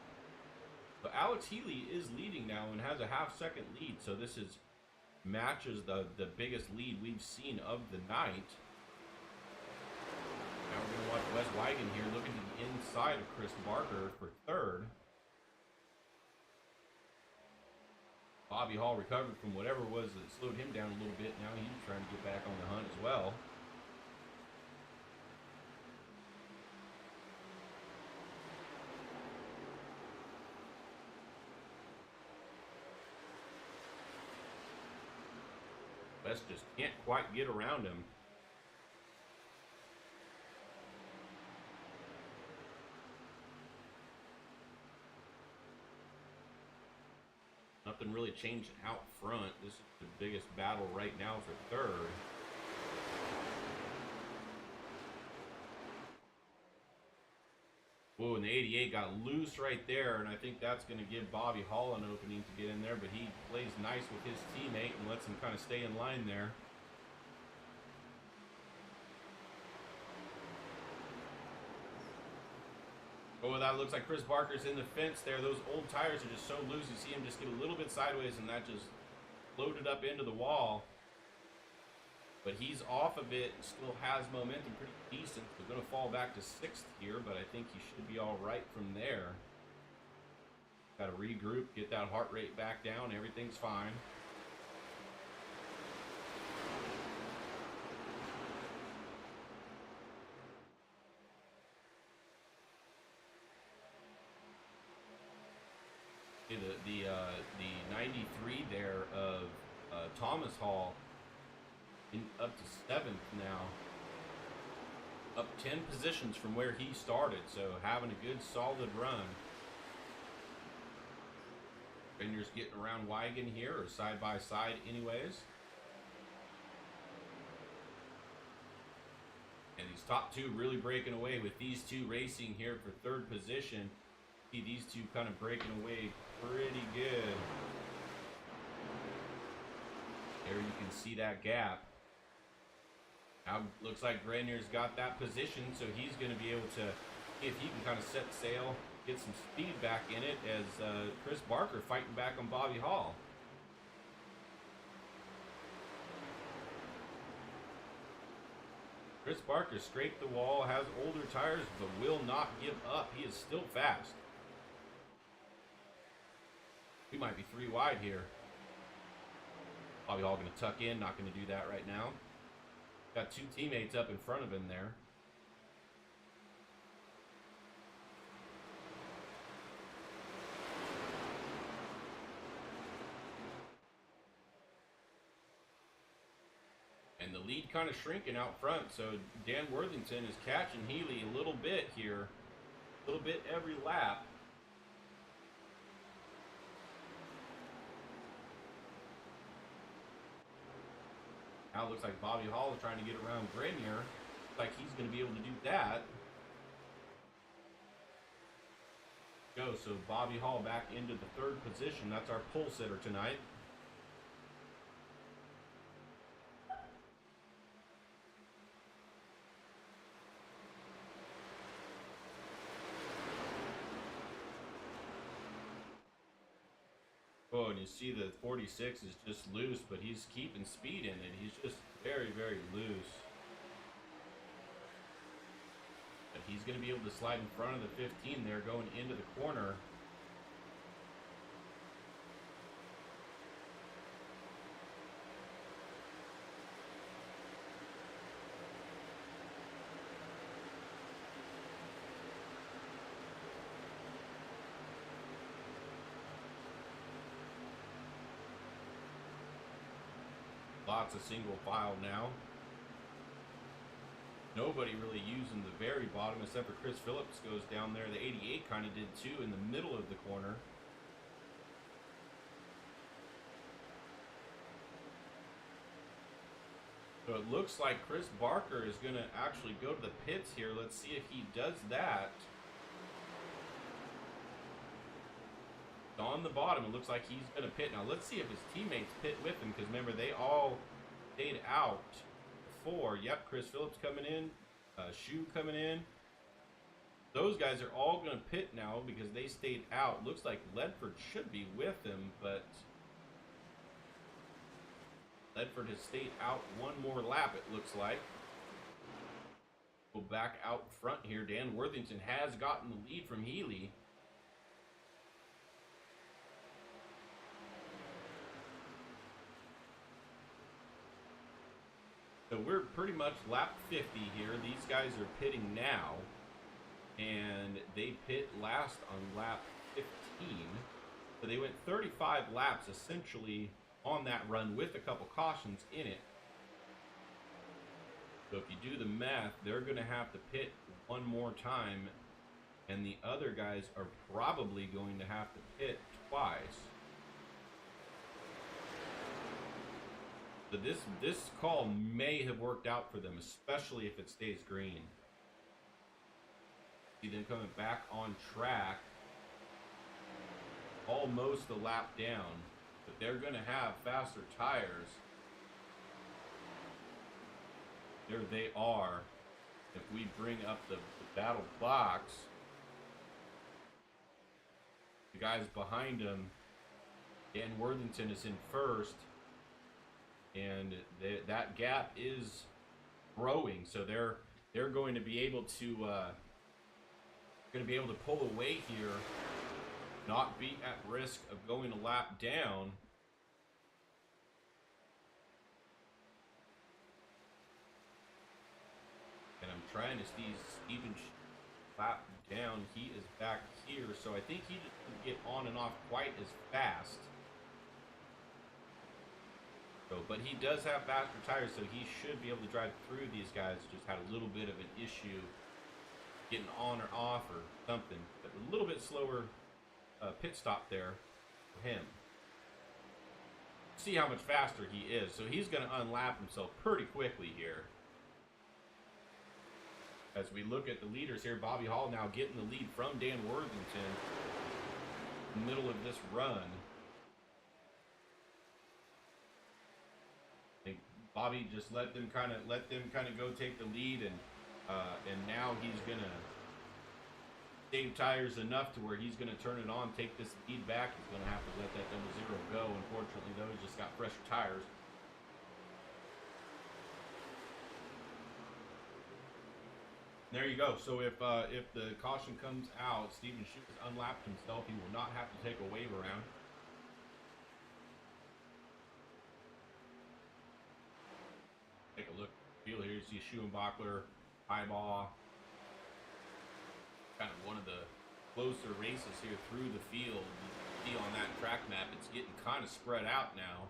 So Alex Healy is leading now and has a half-second lead. So this is matches the biggest lead we've seen of the night. Now we're going to watch Wes Wigan here looking to the inside of Chris Barker for third. Bobby Hall recovered from whatever it was that slowed him down a little bit. Now he's trying to get back on the hunt as well. Wes just can't quite get around him. Nothing really changed out front. This is the biggest battle right now for third. Whoa, and the 88 got loose right there, and I think that's going to give Bobby Hall an opening to get in there, but he plays nice with his teammate and lets him kind of stay in line there. Oh, that looks like Chris Barker's in the fence there. Those old tires are just so loose. You see him just get a little bit sideways, and that just floated up into the wall. But he's off a bit and still has momentum pretty decent. We're going to fall back to 6th here, but I think he should be all right from there. Got to regroup, get that heart rate back down. Everything's fine. The 93 there of Thomas Hall up to 7th now, up 10 positions from where he started, so having a good solid run. Fingers getting around Wigan here, or side by side anyways. And these top two really breaking away with these two racing here for third position. See these two kind of breaking away pretty good. There you can see that gap. Now looks like Grenier's got that position, so he's going to be able to see if he can kind of set sail, get some speed back in it as Chris Barker fighting back on Bobby Hall. Chris Barker scraped the wall, has older tires, but will not give up. He is still fast. We might be 3 wide here. Bobby Hall going to tuck in, not going to do that right now. Got 2 teammates up in front of him there. And the lead kind of shrinking out front, so Dan Worthington is catching Healy a little bit here. A little bit every lap. Now it looks like Bobby Hall is trying to get around Grenier. Looks like he's going to be able to do that. Go, so Bobby Hall back into the 3rd position. That's our pole sitter tonight. Oh, and you see the 46 is just loose, but he's keeping speed in it. He's just very, very loose. But he's going to be able to slide in front of the 15 there going into the corner. Lots of single file now. Nobody really using the very bottom except for Chris Phillips goes down there. The 88 kind of did too in the middle of the corner. So it looks like Chris Barker is going to actually go to the pits here. Let's see if he does that. on the bottom. It looks like he's going to pit. Now, let's see if his teammates pit with him, because remember, they all stayed out before. Yep, Chris Phillips coming in. Shu coming in. Those guys are all going to pit now because they stayed out. Looks like Ledford should be with him, but Ledford has stayed out one more lap, it looks like. Go back out front here. Dan Worthington has gotten the lead from Healy. So we're pretty much lap 50 here. These guys are pitting now. And they pit last on lap 15. So they went 35 laps essentially on that run with a couple cautions in it. So if you do the math, they're going to have to pit one more time. And the other guys are probably going to have to pit twice. So this call may have worked out for them, especially if it stays green. See them coming back on track, almost a lap down, but they're going to have faster tires. There they are. If we bring up the battle box, the guys behind them, Dan Worthington is in first, and that gap is growing, so they're going to be able to pull away here, not be at risk of going a lap down. And I'm trying to see Steven lap down. He is back here, so I think he didn't get on and off quite as fast. So, but he does have faster tires, so he should be able to drive through these guys. Just had a little bit of an issue getting on or off or something. But a little bit slower pit stop there for him. See how much faster he is. So he's going to unlap himself pretty quickly here. As we look at the leaders here, Bobby Hall now getting the lead from Dan Worthington in the middle of this run. I think Bobby just let them kind of go take the lead, and now he's gonna save tires enough to where he's gonna turn it on, take this lead back. He's gonna have to let that 0 go. Unfortunately, though, he's just got fresher tires. There you go. So if the caution comes out, Steven Shu has unlapped himself. He will not have to take a wave around. Take a look. Feel here. You see Schuenbachler, Highball. Kind of one of the closer races here through the field. You see on that track map, it's getting kind of spread out now.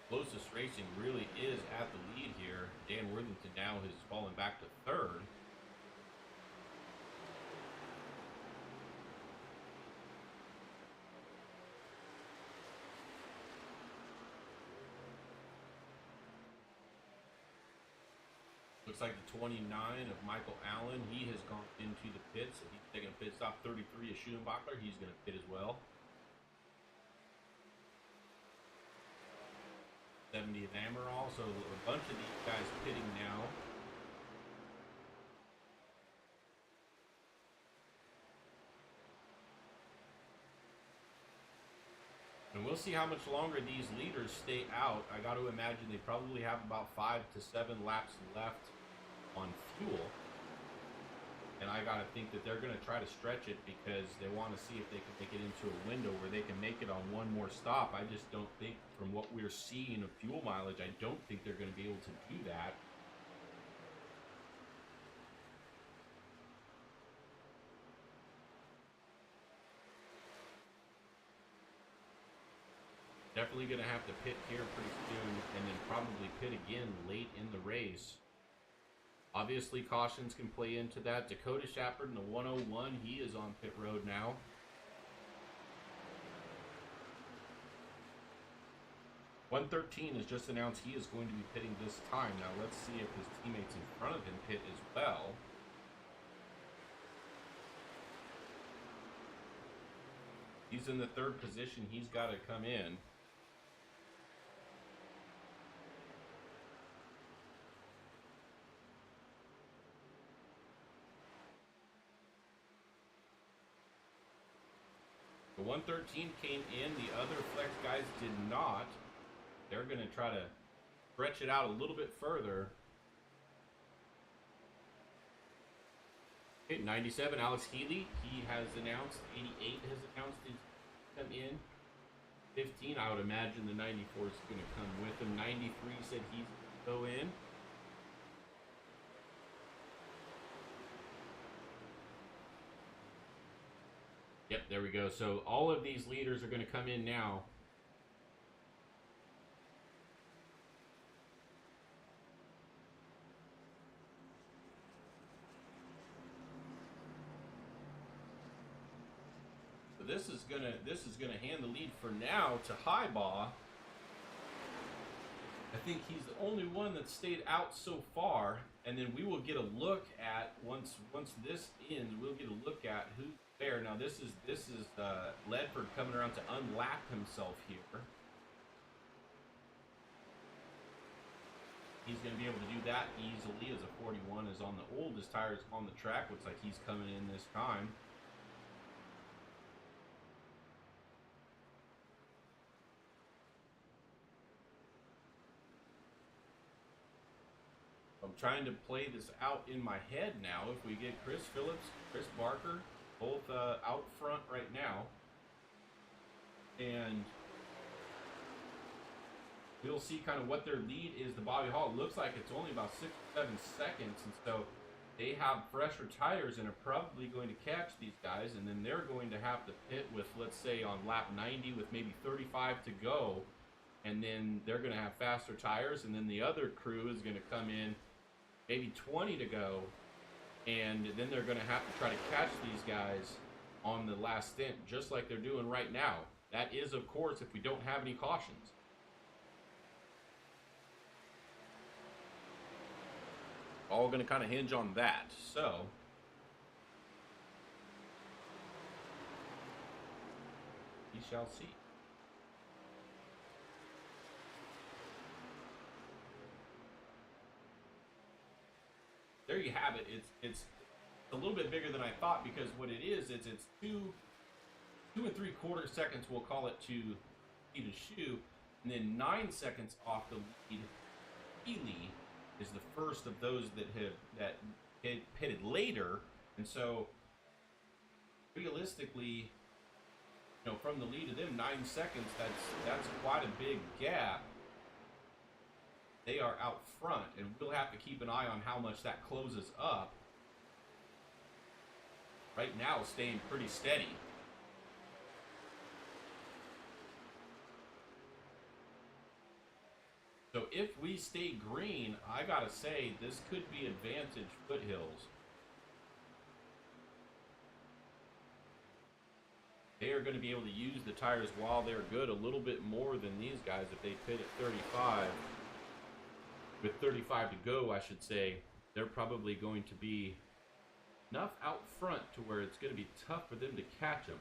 Closest racing really is at the lead here. Dan Worthington now has fallen back to third. Looks like the 29 of Michael Allen, he has gone into the pits. So he's taking a pit stop. 33 is Schuenbachler. He's going to pit as well. 70 of Amaral, so a bunch of these guys pitting now. And we'll see how much longer these leaders stay out. I got to imagine they probably have about 5 to 7 laps left on fuel. And I got to think that they're going to try to stretch it because they want to see if they can make it into a window where they can make it on one more stop. I just don't think, from what we're seeing of fuel mileage, I don't think they're going to be able to do that. Definitely going to have to pit here pretty soon and then probably pit again late in the race. Obviously, cautions can play into that. Dakota Shepard in the 101, he is on pit road now. $113 has just announced he is going to be pitting this time. Now, let's see if his teammates in front of him pit as well. He's in the third position. He's got to come in. The 113 came in. The other flex guys did not. They're going to try to stretch it out a little bit further. Okay, 97, Alex Healy. He has announced. 88 has announced he's come in. 15, I would imagine the 94 is going to come with him. 93 said he's going to go in. Yep, there we go. So all of these leaders are going to come in now. So this is gonna hand the lead for now to Highbaugh. I think he's the only one that stayed out so far, and then we will get a look at once this ends. We'll get a look at who's there. Now this is Ledford coming around to unlap himself here. He's going to be able to do that easily as a 41 is on the oldest tires on the track. Looks like he's coming in this time. I'm trying to play this out in my head now. If we get Chris Phillips, Chris Barker, both out front right now. And we'll see kind of what their lead is. The Bobby Hall looks like it's only about 6 or 7 seconds. And so they have fresher tires and are probably going to catch these guys. And then they're going to have to pit with, let's say, on lap 90 with maybe 35 to go. And then they're going to have faster tires. And then the other crew is going to come in maybe 20 to go, and then they're going to have to try to catch these guys on the last stint, just like they're doing right now. That is, of course, if we don't have any cautions. All going to kind of hinge on that. So we shall see. There you have it. It's a little bit bigger than I thought, because what it is it's 2 3/4 seconds, we'll call it, to lead a shoe, and then 9 seconds off the lead. Healy is the first of those that pitted later, and so realistically, from the lead to them, 9 seconds. That's quite a big gap. They are out front, and we'll have to keep an eye on how much that closes up. Right now, staying pretty steady. So if we stay green, I gotta say, this could be advantage Foothills. They are going to be able to use the tires while they're good a little bit more than these guys if they pit at 35. With 35 to go, I should say, they're probably going to be enough out front to where it's going to be tough for them to catch them.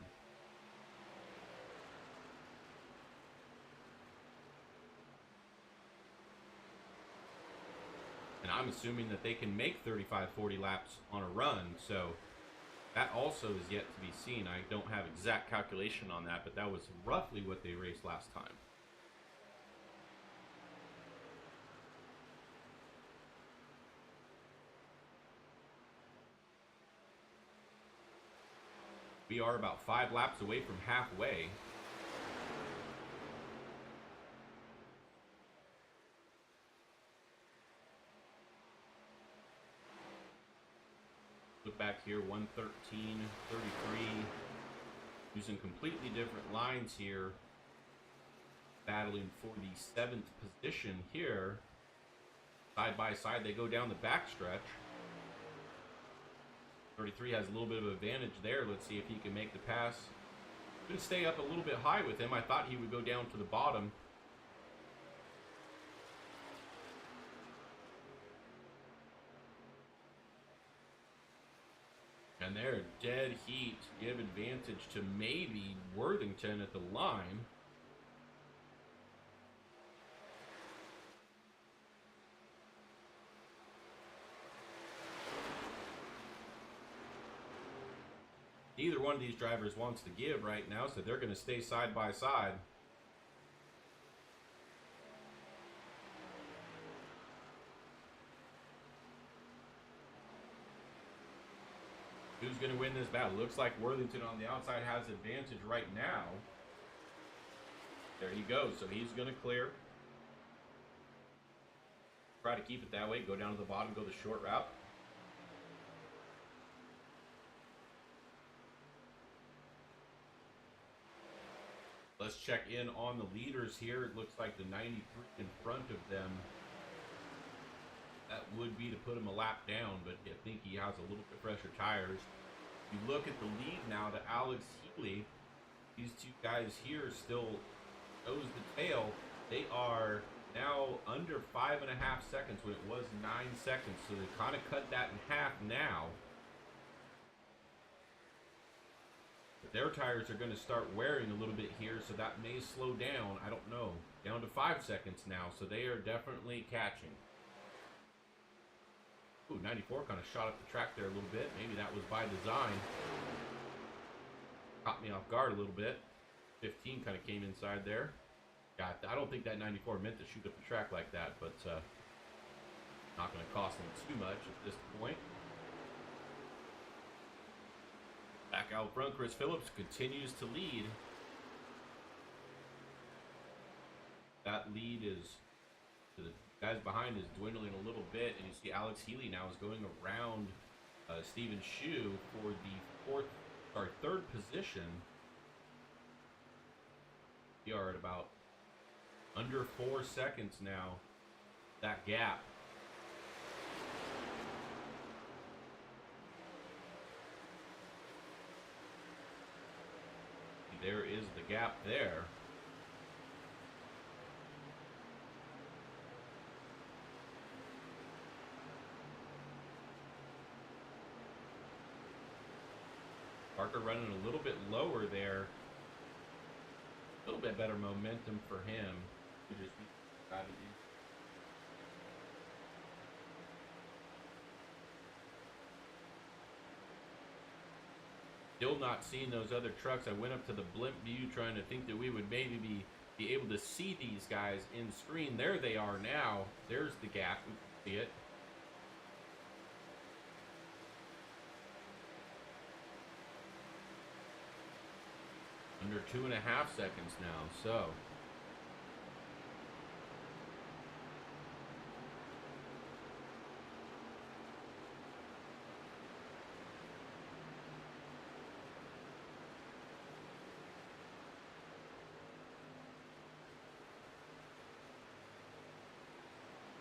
And I'm assuming that they can make 35-40 laps on a run, so that also is yet to be seen. I don't have exact calculation on that, but that was roughly what they raced last time. We are about 5 laps away from halfway. Look back here, 1:13:33. Using completely different lines here. Battling for the 7th position here. Side by side, they go down the backstretch. 33 has a little bit of advantage there. Let's see if he can make the pass. Going to stay up a little bit high with him. I thought he would go down to the bottom. And And they're dead heat. Give advantage to maybe Worthington at the line. Neither one of these drivers wants to give right now, so they're going to stay side by side. Who's going to win this battle? Looks like Worthington on the outside has advantage right now. There he goes. So he's going to clear. Try to keep it that way. Go down to the bottom. Go the short route. Let's check in on the leaders here. It looks like the 93 in front of them. That would be to put him a lap down, but I think he has a little bit fresher tires. You look at the lead now to Alex Healy. These two guys here still nose the tail. They are now under 5.5 seconds when it was 9 seconds. So they kind of cut that in half now. But their tires are going to start wearing a little bit here, so that may slow down. I don't know. Down to 5 seconds now, so they are definitely catching. Ooh, 94 kind of shot up the track there a little bit. Maybe that was by design. Caught me off guard a little bit. 15 kind of came inside there. I don't think that 94 meant to shoot up the track like that, but not going to cost them too much at this point. Back out front, Chris Phillips continues to lead. That lead is to the guys behind is dwindling a little bit, and you see Alex Healy now is going around Stephen Shue for the third position. We are at about under 4 seconds now. That gap. There is the gap there. Parker running a little bit lower there. A little bit better momentum for him. Still not seeing those other trucks. I went up to the blimp view trying to think that we would maybe be able to see these guys in screen. There they are now. There's the gap. We can see it. Under 2.5 seconds now, so.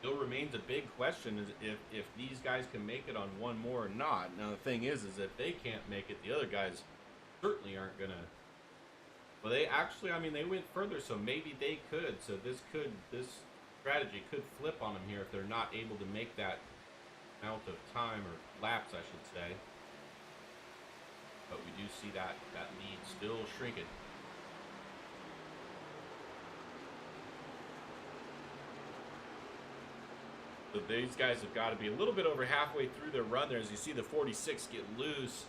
Still remains a big question is if these guys can make it on one more or not. Now the thing is if they can't make it, the other guys certainly aren't gonna. Well, they actually, I mean, they went further, so maybe they could. So this strategy could flip on them here if they're not able to make that amount of time or laps, I should say. But we do see that lead still shrinking. So these guys have got to be a little bit over halfway through their run there. As you see the 46 get loose.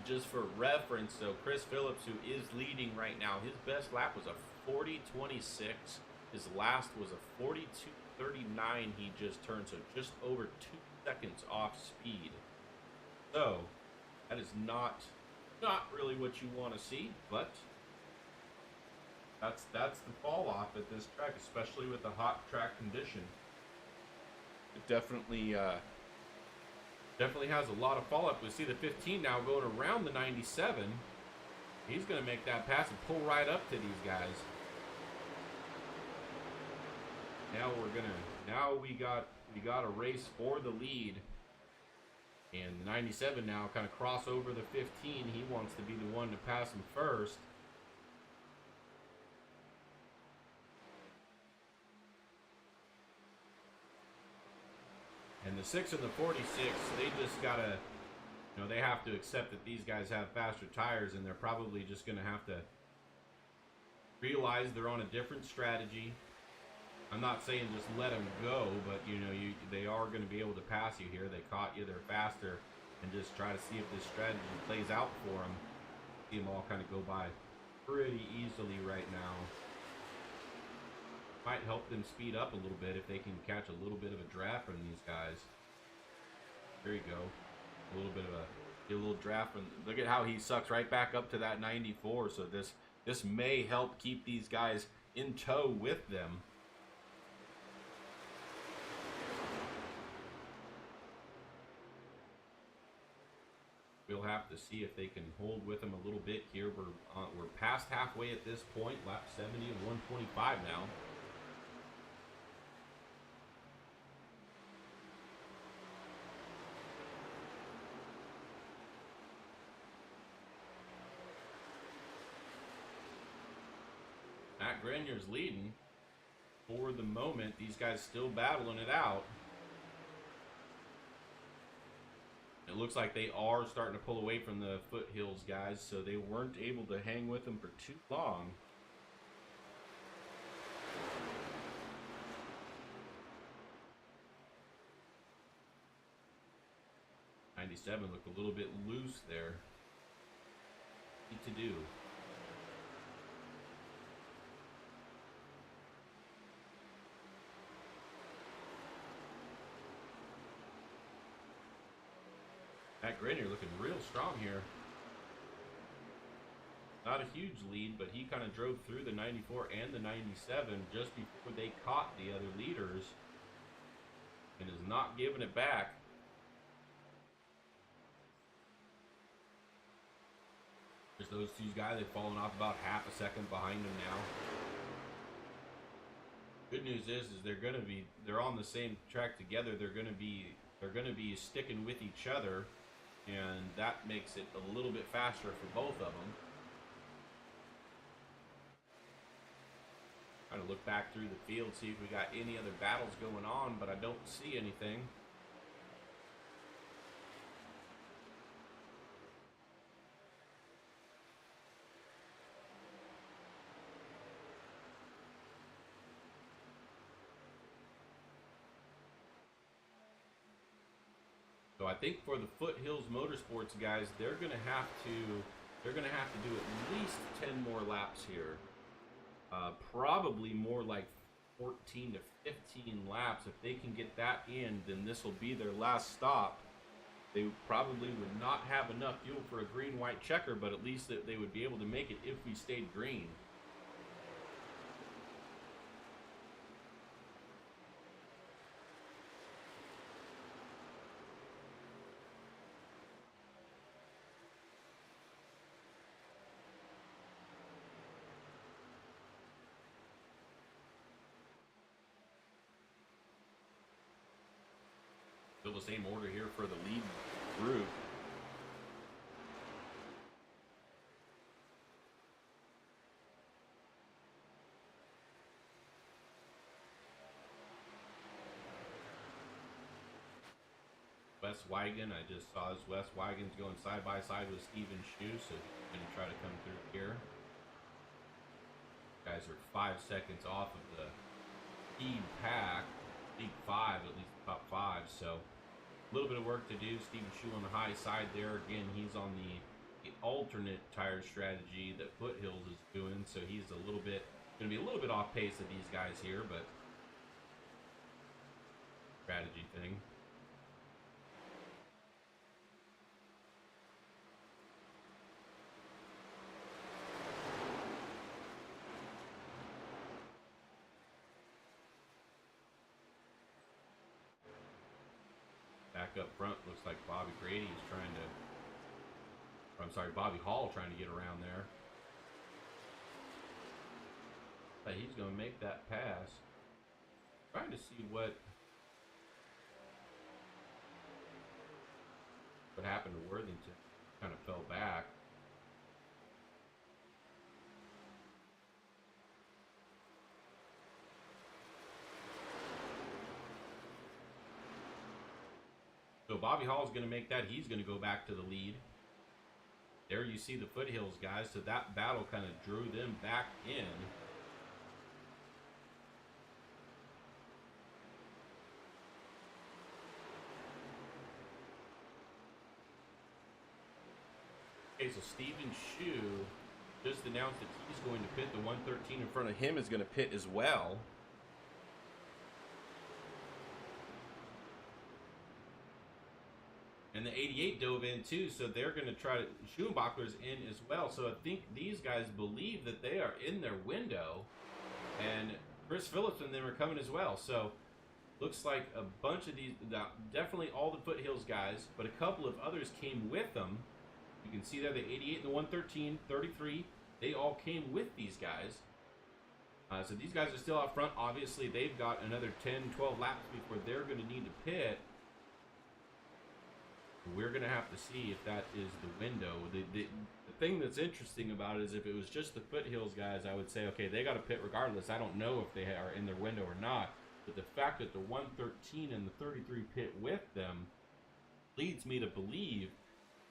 Just for reference, so Chris Phillips, who is leading right now, his best lap was a 40.26. His last was a 42.39 he just turned, so just over 2 seconds off speed. So that is not really what you want to see, but that's the fall off at this track, especially with the hot track condition. It definitely has a lot of follow-up. We see the 15 now going around the 97. He's going to make that pass and pull right up to these guys. Now we got a race for the lead. And the 97 now kind of cross over the 15. He wants to be the one to pass him first. And the 6 and the 46, they just gotta You know, they have to accept that these guys have faster tires, and they're probably just going to have to realize they're on a different strategy. I'm not saying just let them go, but you know, they are going to be able to pass you here. They caught you, they're faster, and just try to see if this strategy plays out for them. See them all kind of go by pretty easily right now. Might help them speed up a little bit if they can catch a little bit of a draft from these guys. There you go. A little bit of a little draft from. Look at how he sucks right back up to that 94. So this may help keep these guys in tow with them. We'll have to see if they can hold with them a little bit here. We're past halfway at this point. Lap 70 and 125 now. Matt Grenier's leading for the moment. These guys still battling it out. It looks like they are starting to pull away from the foothills guys, so they weren't able to hang with them for too long. '97 looked a little bit loose there. What to do? Matt Grenier looking real strong here. Not a huge lead, but he kind of drove through the 94 and the 97 just before they caught the other leaders and is not giving it back. There's those two guys, they've fallen off about half a second behind them now. Good news is they're on the same track together. They're gonna be sticking with each other, and that makes it a little bit faster for both of them. Trying to look back through the field, see if we got any other battles going on, but I don't see anything. So I think for the Foothills Motorsports guys, they're gonna have to do at least 10 more laps here. Probably more like 14 to 15 laps. If they can get that in, then this will be their last stop. They probably would not have enough fuel for a green-white checker, but at least they would be able to make it if we stayed green. Still the same order here for the lead group. Wes Wagon, I just saw this. Wes Wagon's going side by side with Steven Shue, so he's going to try to come through here. Guys are 5 seconds off of the lead pack, lead 5, at least top 5, so a little bit of work to do. Steven Shue on the high side there. Again, he's on the alternate tire strategy that Foothills is doing, so he's going to be a little bit off pace of these guys here, but strategy thing. Back up front, looks like Bobby Grady is Bobby Hall trying to get around there. But he's going to make that pass. Trying to see what happened to Worthington. Kind of fell back. So So Bobby Hall is going to make that. He's going to go back to the lead. There you see the Foothills guys. So that battle kind of drew them back in. Okay, so Steven Shue just announced that he's going to pit. The 113 in front of him is going to pit as well. And the 88 dove in too, so they're going to try to... Schumacher's in as well, so I think these guys believe that they are in their window. And Chris Phillips and them are coming as well, so looks like a bunch of these... Definitely all the Foothills guys, but a couple of others came with them. You can see there the 88 and the 113, 33, they all came with these guys. So these guys are still out front. Obviously, they've got another 10, 12 laps before they're going to need to pit. We're going to have to see if that is the window. The thing that's interesting about it is if it was just the Foothills guys, I would say, okay, they got to pit regardless. I don't know if they are in their window or not. But the fact that the 113 and the 33 pit with them leads me to believe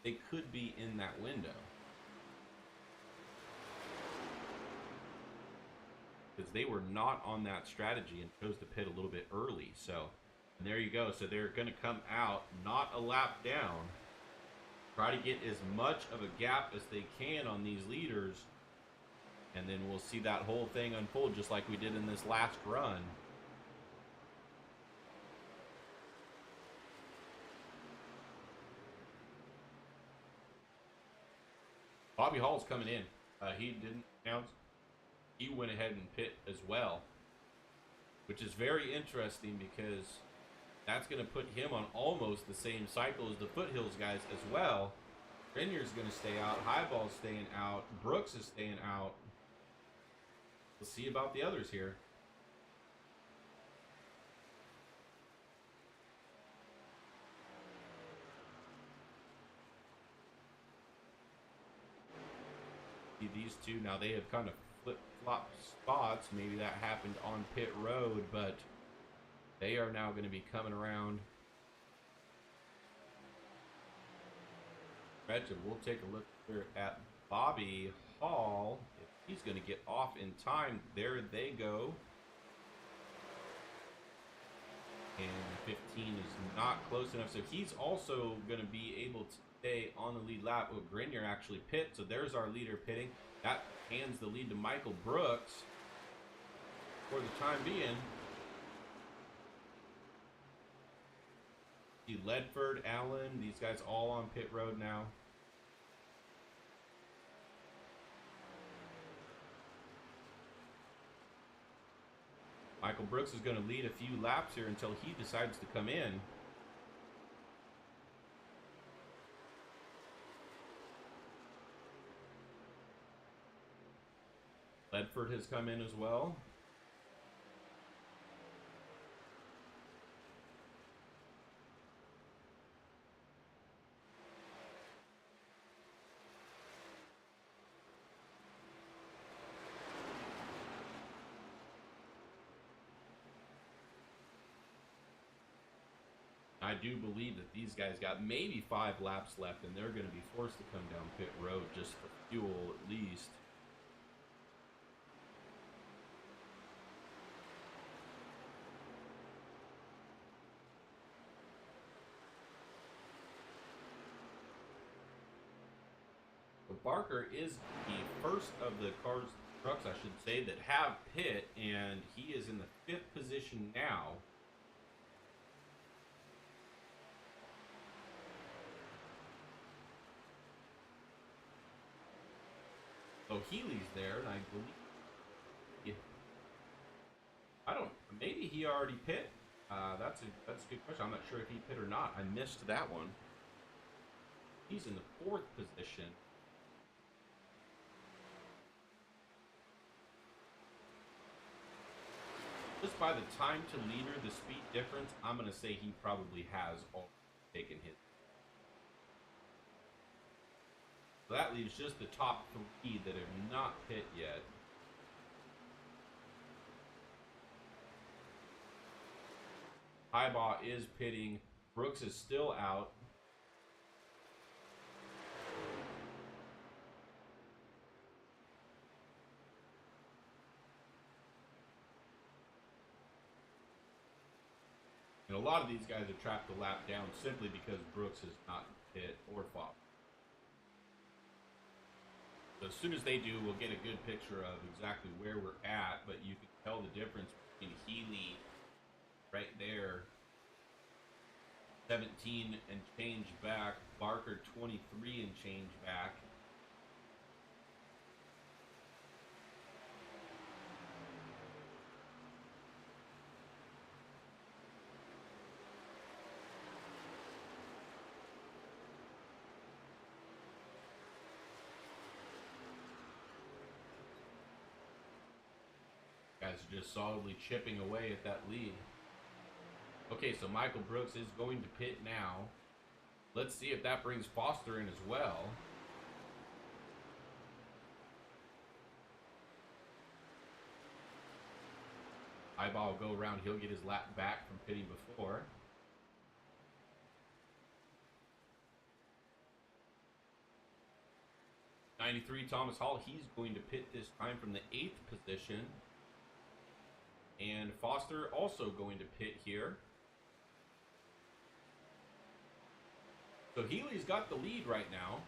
they could be in that window. Because they were not on that strategy and chose to pit a little bit early. So... And there you go. So they're going to come out, not a lap down, try to get as much of a gap as they can on these leaders, and then we'll see that whole thing unfold just like we did in this last run. Bobby Hall's coming in. He didn't announce. He went ahead and pit as well, which is very interesting because that's going to put him on almost the same cycle as the Foothills guys as well. Grenier's going to stay out. Highball's staying out. Brooks is staying out. We'll see about the others here. See these two, now they have kind of flip-flopped spots. Maybe that happened on pit road, but they are now going to be coming around. We'll take a look here at Bobby Hall. If he's going to get off in time, there they go. And 15 is not close enough, so he's also going to be able to stay on the lead lap. Oh, Grenier actually pit, so there's our leader pitting. That hands the lead to Michael Brooks for the time being. See Ledford, Allen, these guys all on pit road now. Michael Brooks is going to lead a few laps here until he decides to come in. Ledford has come in as well. I do believe that these guys got maybe 5 laps left, and they're going to be forced to come down pit road just for fuel at least. So Barker is the first of the trucks, I should say, that have pit, and he is in the 5th position now. So Healy's there, and I believe, maybe he already pit. That's a good question. I'm not sure if he pit or not. I missed that one. He's in the 4th position. Just by the time to leader, the speed difference, I'm going to say he probably has already taken his. So that leaves just the top 3 that have not pit yet. Highbaugh is pitting Brooks is still out. And a lot of these guys are trapped a lap down simply because Brooks is not hit or fought. So as soon as they do, we'll get a good picture of exactly where we're at, but you can tell the difference between Healy right there, 17 and change back, Barker 23 and change back. Guys are just solidly chipping away at that lead. Okay, so Michael Brooks is going to pit now. Let's see if that brings Foster in as well. Eyeball will go around. He'll get his lap back from pitting before. '93 Thomas Hall, he's going to pit this time from the 8th position. And Foster also going to pit here. So Healy's got the lead right now.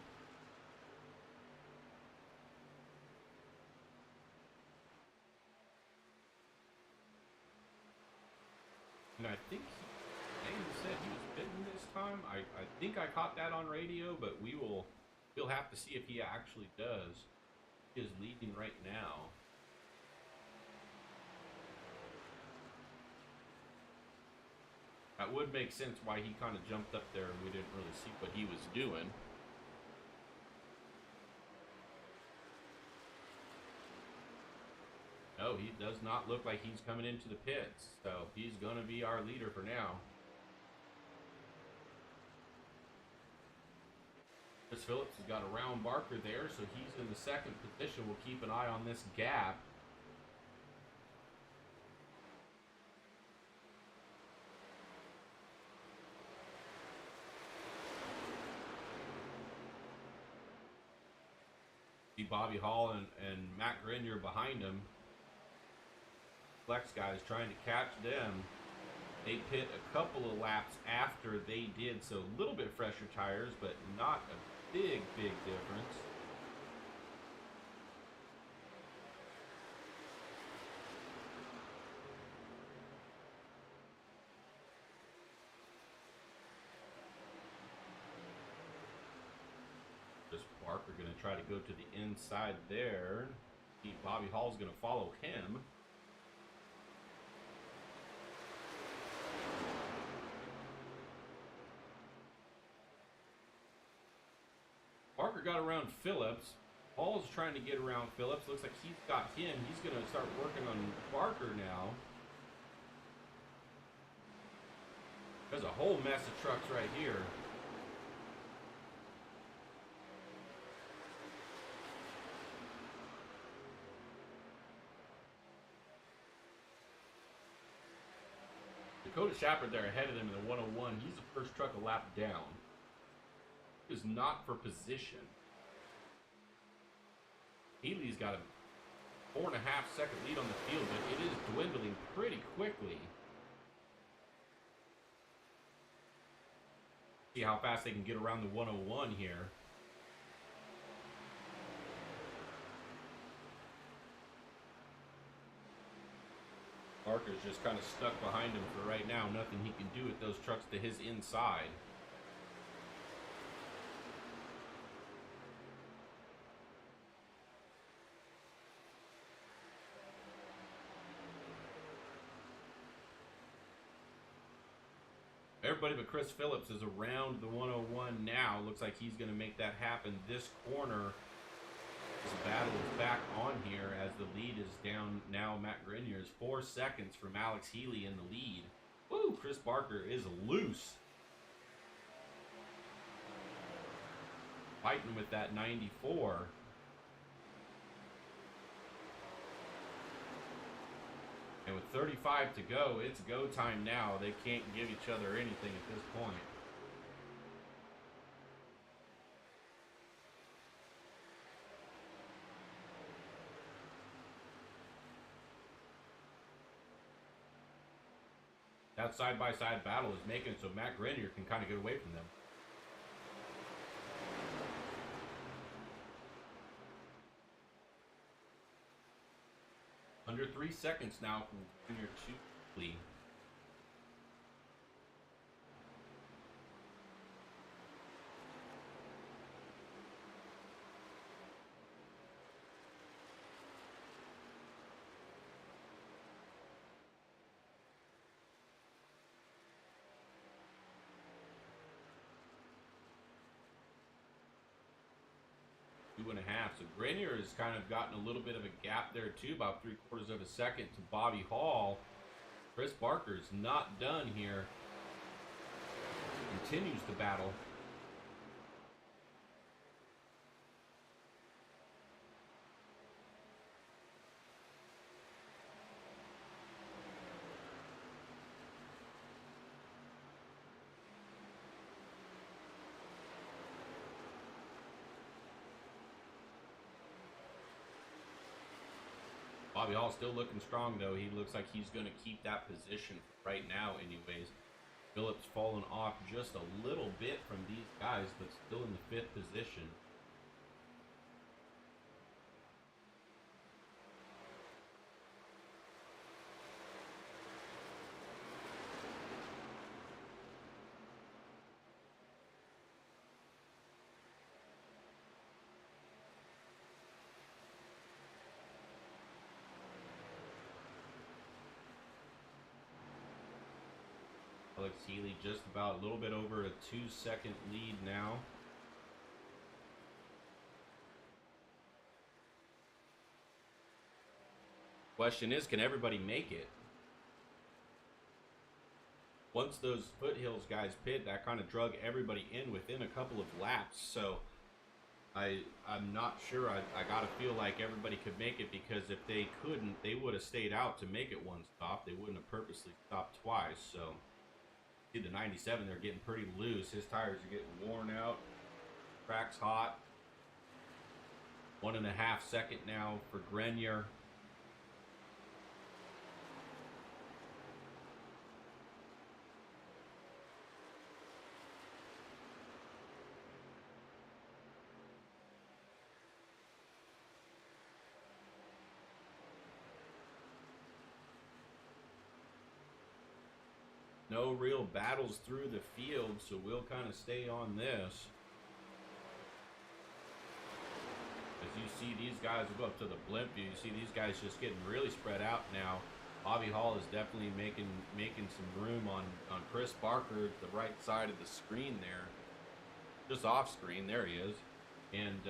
And I think Dane said he was pitting this time. I think I caught that on radio, but we'll have to see if he actually does. He is leading right now. That would make sense why he kind of jumped up there and we didn't really see what he was doing. No, he does not look like he's coming into the pits, so he's going to be our leader for now. Chris Phillips has got a round Barker there, so he's in the 2nd position. We'll keep an eye on this gap. See Bobby Hall and Matt Grenier behind him. Flex guys trying to catch them. They pit a couple of laps after they did, so a little bit fresher tires, but not a big difference. Barker going to try to go to the inside there. Bobby Hall's going to follow him. Barker got around Phillips. Hall's trying to get around Phillips. Looks like he's got him. He's going to start working on Barker now. There's a whole mess of trucks right here. Dakota Shepard there ahead of them in the 101. He's the first truck a lap down. He is not for position. Healy's got a 4.5 second lead on the field, but it is dwindling pretty quickly. See how fast they can get around the 101 here. Barker's just kind of stuck behind him for right now. Nothing he can do with those trucks to his inside. Everybody but Chris Phillips is around the 101 now. Looks like he's going to make that happen this corner. This battle is back on here as the lead is down now. Matt Grenier is 4 seconds from Alex Healy in the lead. Woo, Chris Barker is loose. Fighting with that 94. And with 35 to go. It's go time now. They can't give each other anything at this point. That side-by-side battle is making it so Matt Grenier can kind of get away from them. Under 3 seconds now from Grenier to Lee. Two and a half. So Grenier has kind of gotten a little bit of a gap there too, about 3/4 of a second to Bobby Hall. Chris Barker's not done here. Continues to battle. Bobby Hall still looking strong, though. He looks like he's going to keep that position right now anyways. Phillips fallen off just a little bit from these guys, but still in the 5th position. Alex Healy just about a little bit over a 2-second lead now. Question is, can everybody make it? Once those Foothills guys pit, that kind of drug everybody in within a couple of laps. So I'm not sure. I got to feel like everybody could make it, because if they couldn't, they would have stayed out to make it one stop. They wouldn't have purposely stopped twice. So see the 97, they're getting pretty loose. His tires are getting worn out. Track's hot. 1.5 second now for Grenier. No real battles through the field, so we'll kind of stay on this. As you see, these guys will go up to the blimp view. You see these guys just getting really spread out now. Bobby Hall is definitely making some room on Chris Barker at the right side of the screen there. Just off screen, there he is. And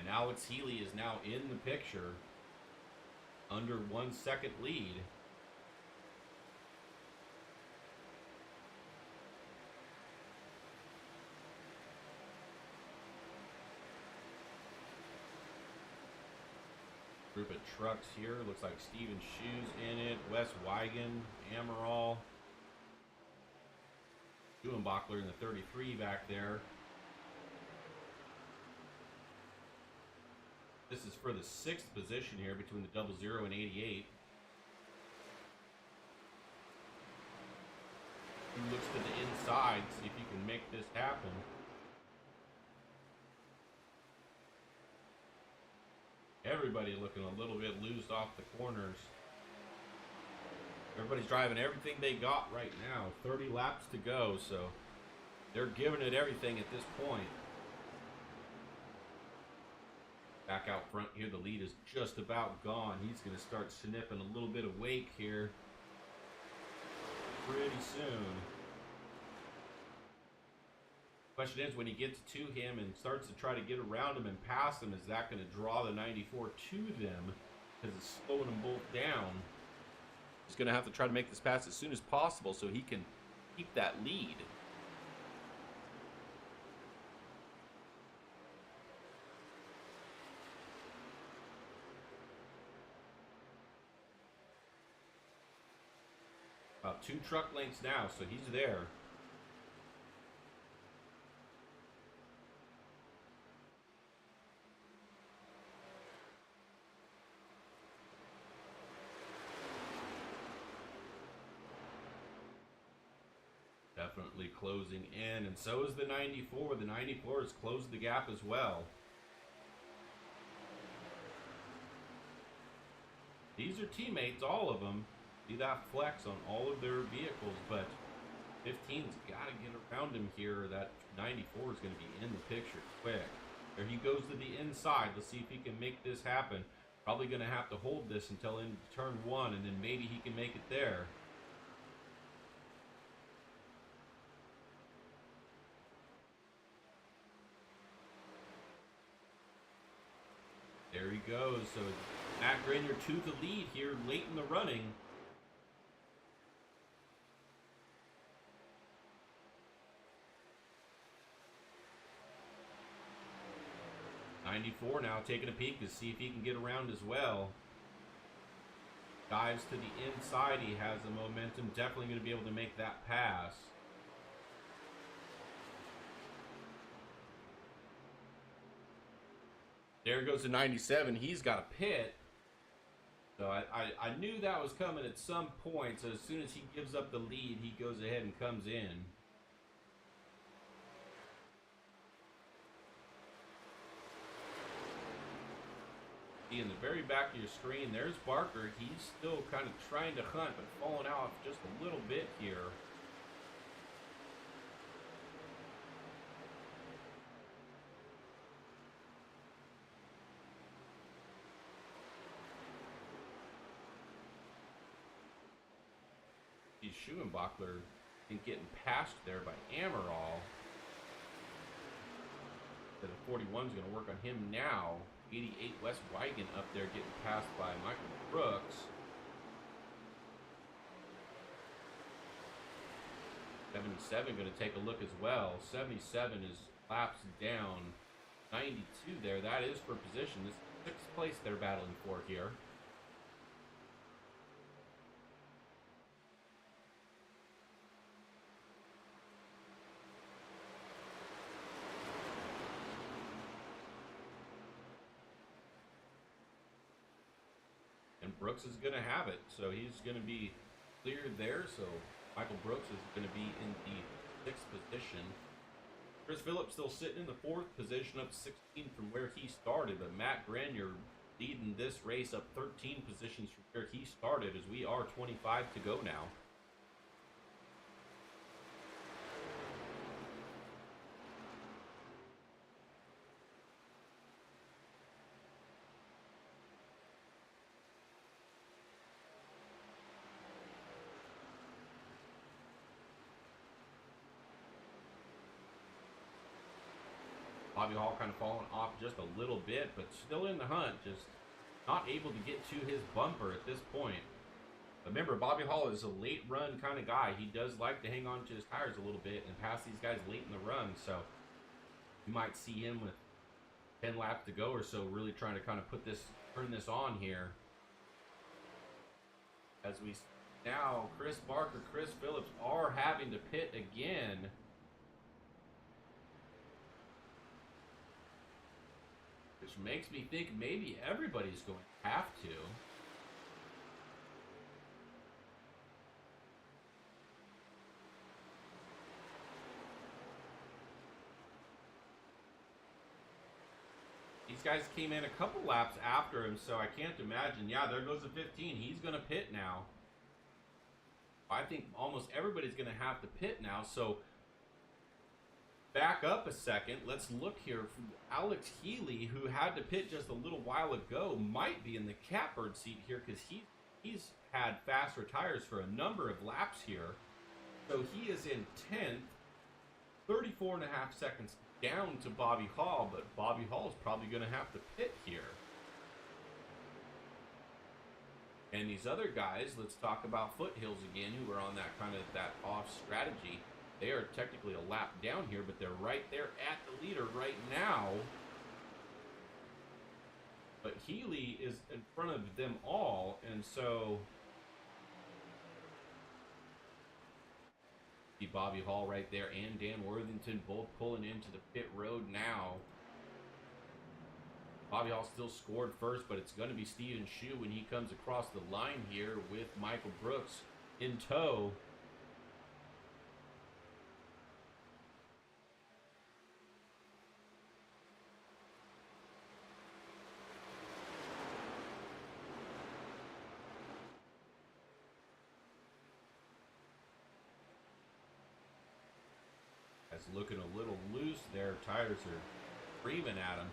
Alex Healy is now in the picture. Under 1 second lead. Group of trucks here. Looks like Steven Shoes in it. Wes Wigan, Amaral. Schuenbachler in the 33 back there. This is for the 6th position here between the 00 and 88. Who looks to the inside, see if you can make this happen. Everybody looking a little bit loose off the corners. Everybody's driving everything they got right now. 30 laps to go, so they're giving it everything at this point. Back out front here, the lead is just about gone. He's going to start snipping a little bit of wake here pretty soon. Question is, when he gets to him and starts to try to get around him and pass him, is that going to draw the 94 to them? Because it's slowing them both down. He's going to have to try to make this pass as soon as possible so he can keep that lead. about 2 truck lengths now, so he's there. Definitely closing in, and so is the 94. The 94 has closed the gap as well. These are teammates, all of them. See that flex on all of their vehicles, but 15's got to get around him here. That 94 is going to be in the picture quick. There he goes to the inside. Let's see if he can make this happen. Probably going to have to hold this until in turn 1, and then maybe he can make it there. There he goes. So Matt Grenier to the lead here late in the running. '94 now taking a peek to see if he can get around as well. Dives to the inside. He has the momentum. Definitely going to be able to make that pass. There goes to 97. He's got a pit. So I knew that was coming at some point. So as soon as he gives up the lead, he goes ahead and comes in. See in the very back of your screen, there's Barker. He's still kind of trying to hunt, but falling out just a little bit here. Schuenbachler getting passed there by Amaral. The 41 is going to work on him now. 88 West Wigan up there getting passed by Michael Brooks. 77 going to take a look as well. 77 is laps down. 92 there. That is for position. This is 6th place they're battling for here. Brooks is going to have it, so he's going to be cleared there. So Michael Brooks is going to be in the 6th position. Chris Phillips still sitting in the 4th position, up 16 from where he started, but Matt Grenier leading this race up 13 positions from where he started, as we are 25 to go now. Bobby Hall kind of falling off just a little bit, but still in the hunt, just not able to get to his bumper at this point. Remember, Bobby Hall is a late run kind of guy. He does like to hang on to his tires a little bit and pass these guys late in the run, so you might see him with 10 laps to go or so really trying to kind of turn this on here. As we now, Chris Barker, Chris Phillips are having to pit again. Which makes me think maybe everybody's going to have to. These guys came in a couple laps after him, so I can't imagine. Yeah, there goes the 15. He's going to pit now. I think almost everybody's going to have to pit now, so back up a second. Let's look here. Alex Healy, who had to pit just a little while ago, might be in the catbird seat here because he's had faster tires for a number of laps here. So he is in 10th, 34 and a half seconds down to Bobby Hall, but Bobby Hall is probably going to have to pit here. And these other guys, let's talk about Foothills again, who are on that kind of that off strategy. They are technically a lap down here, but they're right there at the leader right now. But Healy is in front of them all, and so Bobby Hall right there and Dan Worthington both pulling into the pit road now. Bobby Hall still scored first, but it's going to be Steven Shue when he comes across the line here with Michael Brooks in tow. That's looking a little loose there. Tires are screaming at him.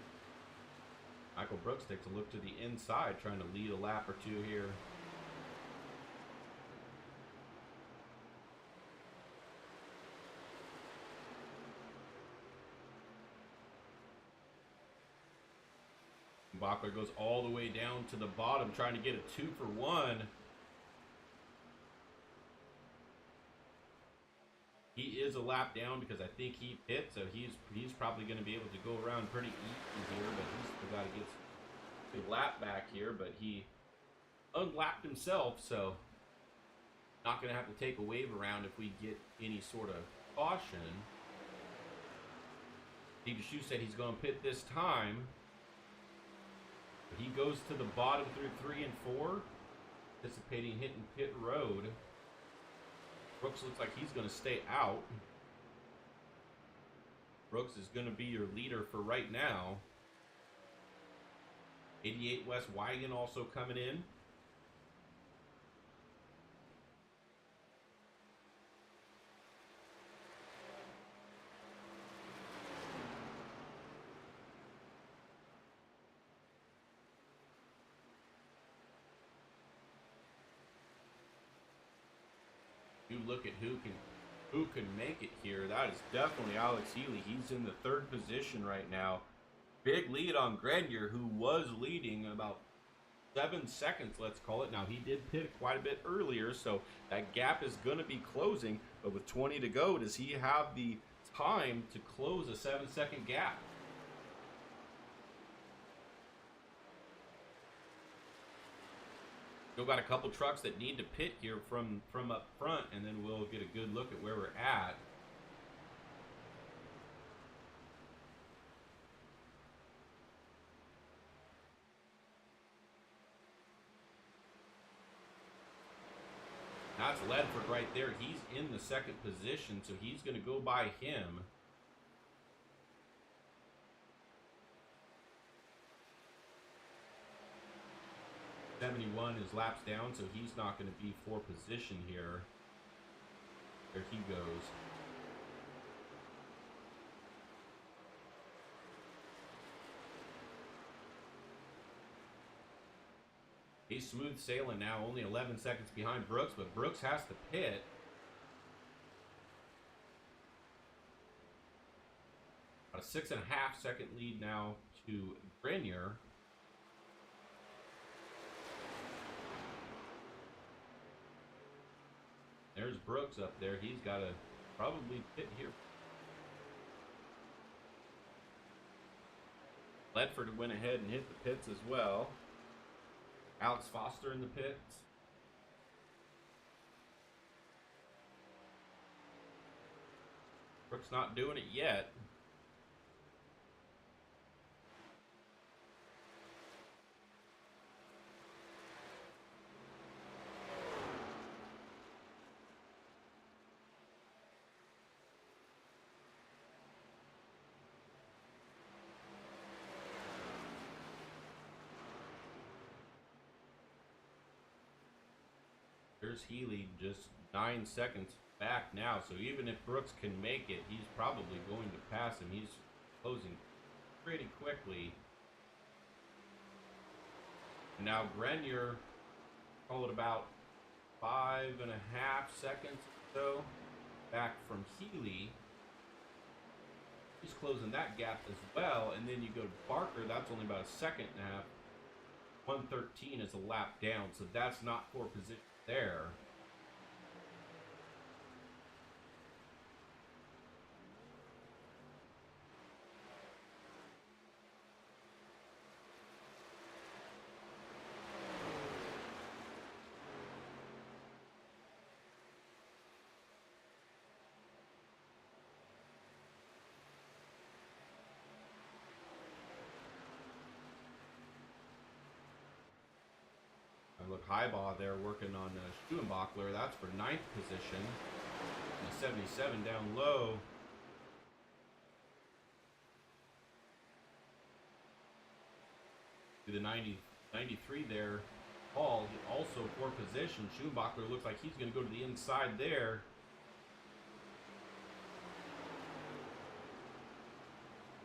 Michael Brooks takes a look to the inside, trying to lead a lap or two here. Bachler goes all the way down to the bottom, trying to get a 2-for-1. He is a lap down because I think he pit, so he's probably going to be able to go around pretty easy here, but he's still got to get a lap back here, but he unlapped himself, so not going to have to take a wave around if we get any sort of caution. Steven Shue said he's going to pit this time. He goes to the bottom through 3 and 4, anticipating hitting pit road. Brooks looks like he's going to stay out. Brooks is going to be your leader for right now. 88 West Wagon also coming in. You look at who can make it here. That is definitely Alex Healy. He's in the 3rd position right now. Big lead on Grenier, who was leading about 7 seconds, let's call it. Now, he did pit quite a bit earlier, so that gap is going to be closing. But with 20 to go, does he have the time to close a 7-second gap? Still got a couple trucks that need to pit here from up front, and then we'll get a good look at where we're at. That's Ledford right there. He's in the 2nd position, so he's going to go by him. .71 is laps down, so he's not going to be for position here. There he goes. He's smooth sailing now, only 11 seconds behind Brooks, but Brooks has to pit. About a 6.5-second lead now to Grenier. There's Brooks up there. He's got to probably pit here. Ledford went ahead and hit the pits as well. Alex Foster in the pits. Brooks not doing it yet. There's Healy just 9 seconds back now, so even if Brooks can make it, he's probably going to pass him. He's closing pretty quickly. And now Grenier, call it about 5.5 seconds or so back from Healy. He's closing that gap as well, and then you go to Barker, that's only about 1.5 seconds. 1:13 is a lap down, so that's not for position there. Highbaugh there working on Schuenbachler. That's for 9th position. And the 77 down low. To the 93 there. Hall, also for position. Schuenbachler looks like he's going to go to the inside there.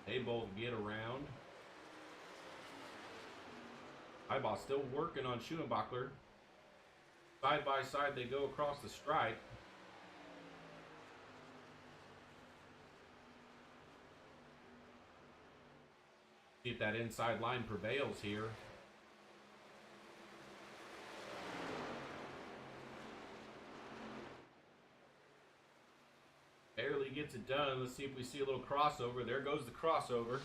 They both get around. Highbaugh still working on Schuenbachler. Side by side they go across the stripe. See if that inside line prevails here. Barely gets it done. Let's see if we see a little crossover. There goes the crossover.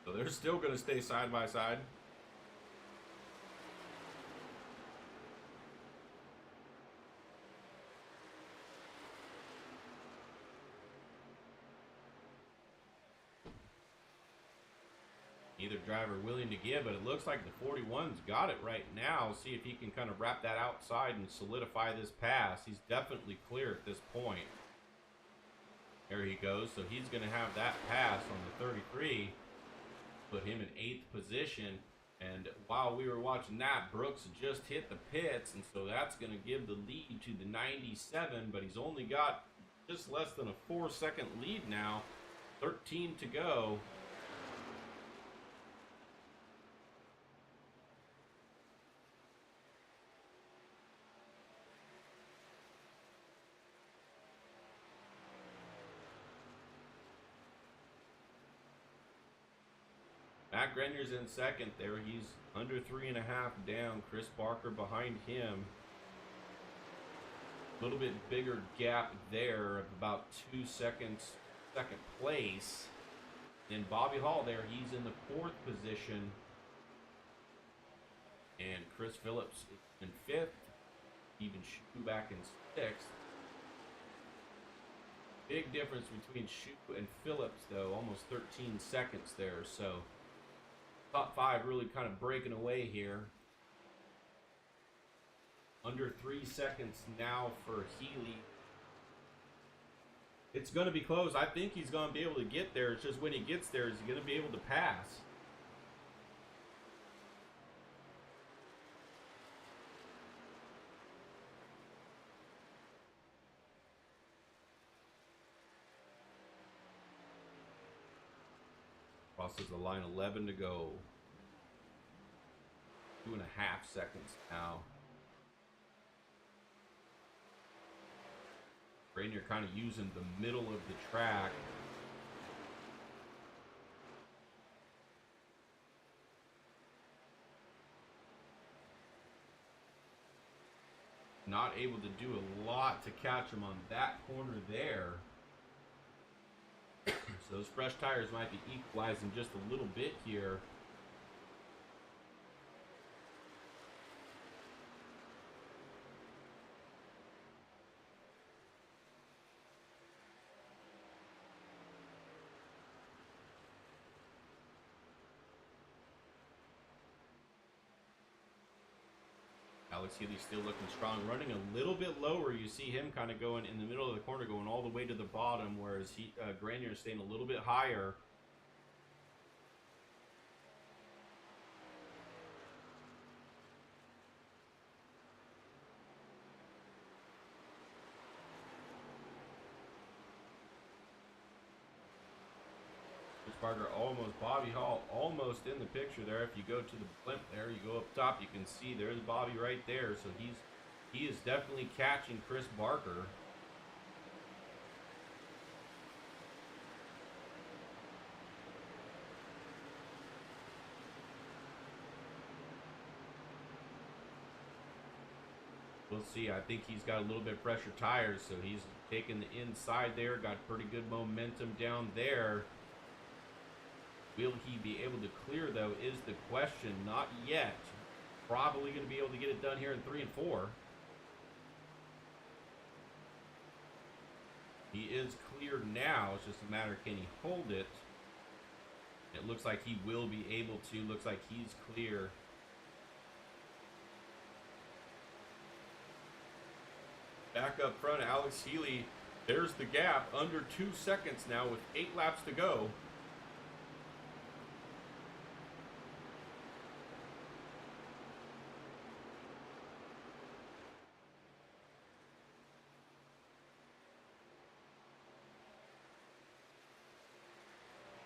So they're still going to stay side by side. Neither driver willing to give, but it looks like the 41's got it right now. See if he can kind of wrap that outside and solidify this pass. He's definitely clear at this point. There he goes. So he's going to have that pass on the 33. Put him in 8th position. And while we were watching that, Brooks just hit the pits. And so that's going to give the lead to the 97. But he's only got just less than a 4-second lead now. 13 to go. Matt Grenier's in second there. He's under 3.5 down. Chris Barker behind him. A little bit bigger gap there of about 2 seconds, second place. Then Bobby Hall there. He's in the 4th position. And Chris Phillips in 5th. Even Shu back in 6th. Big difference between Shu and Phillips though. Almost 13 seconds there. So top 5 really kind of breaking away here. Under 3 seconds now for Healy. It's going to be close. I think he's going to be able to get there. It's just when he gets there, is he going to be able to pass? Crosses the line, 11 to go. 2.5 seconds now. Grenier kind of using the middle of the track. Not able to do a lot to catch him on that corner there. So those fresh tires might be equalizing just a little bit here. Alex Healy still looking strong, running a little bit lower. You see him kind of going in the middle of the corner, going all the way to the bottom, whereas Grenier is staying a little bit higher. Barker almost, Bobby Hall almost in the picture there. If you go to the blimp there, you go up top, you can see there's Bobby right there. So he is definitely catching Chris Barker. We'll see. I think he's got a little bit fresher tires, so he's taking the inside there, got pretty good momentum down there. Will he be able to clear, though, is the question. Not yet. Probably going to be able to get it done here in 3 and 4. He is cleared now. It's just a matter of can he hold it. It looks like he will be able to. Looks like he's clear. Back up front, Alex Healy. There's the gap, under 2 seconds now with 8 laps to go.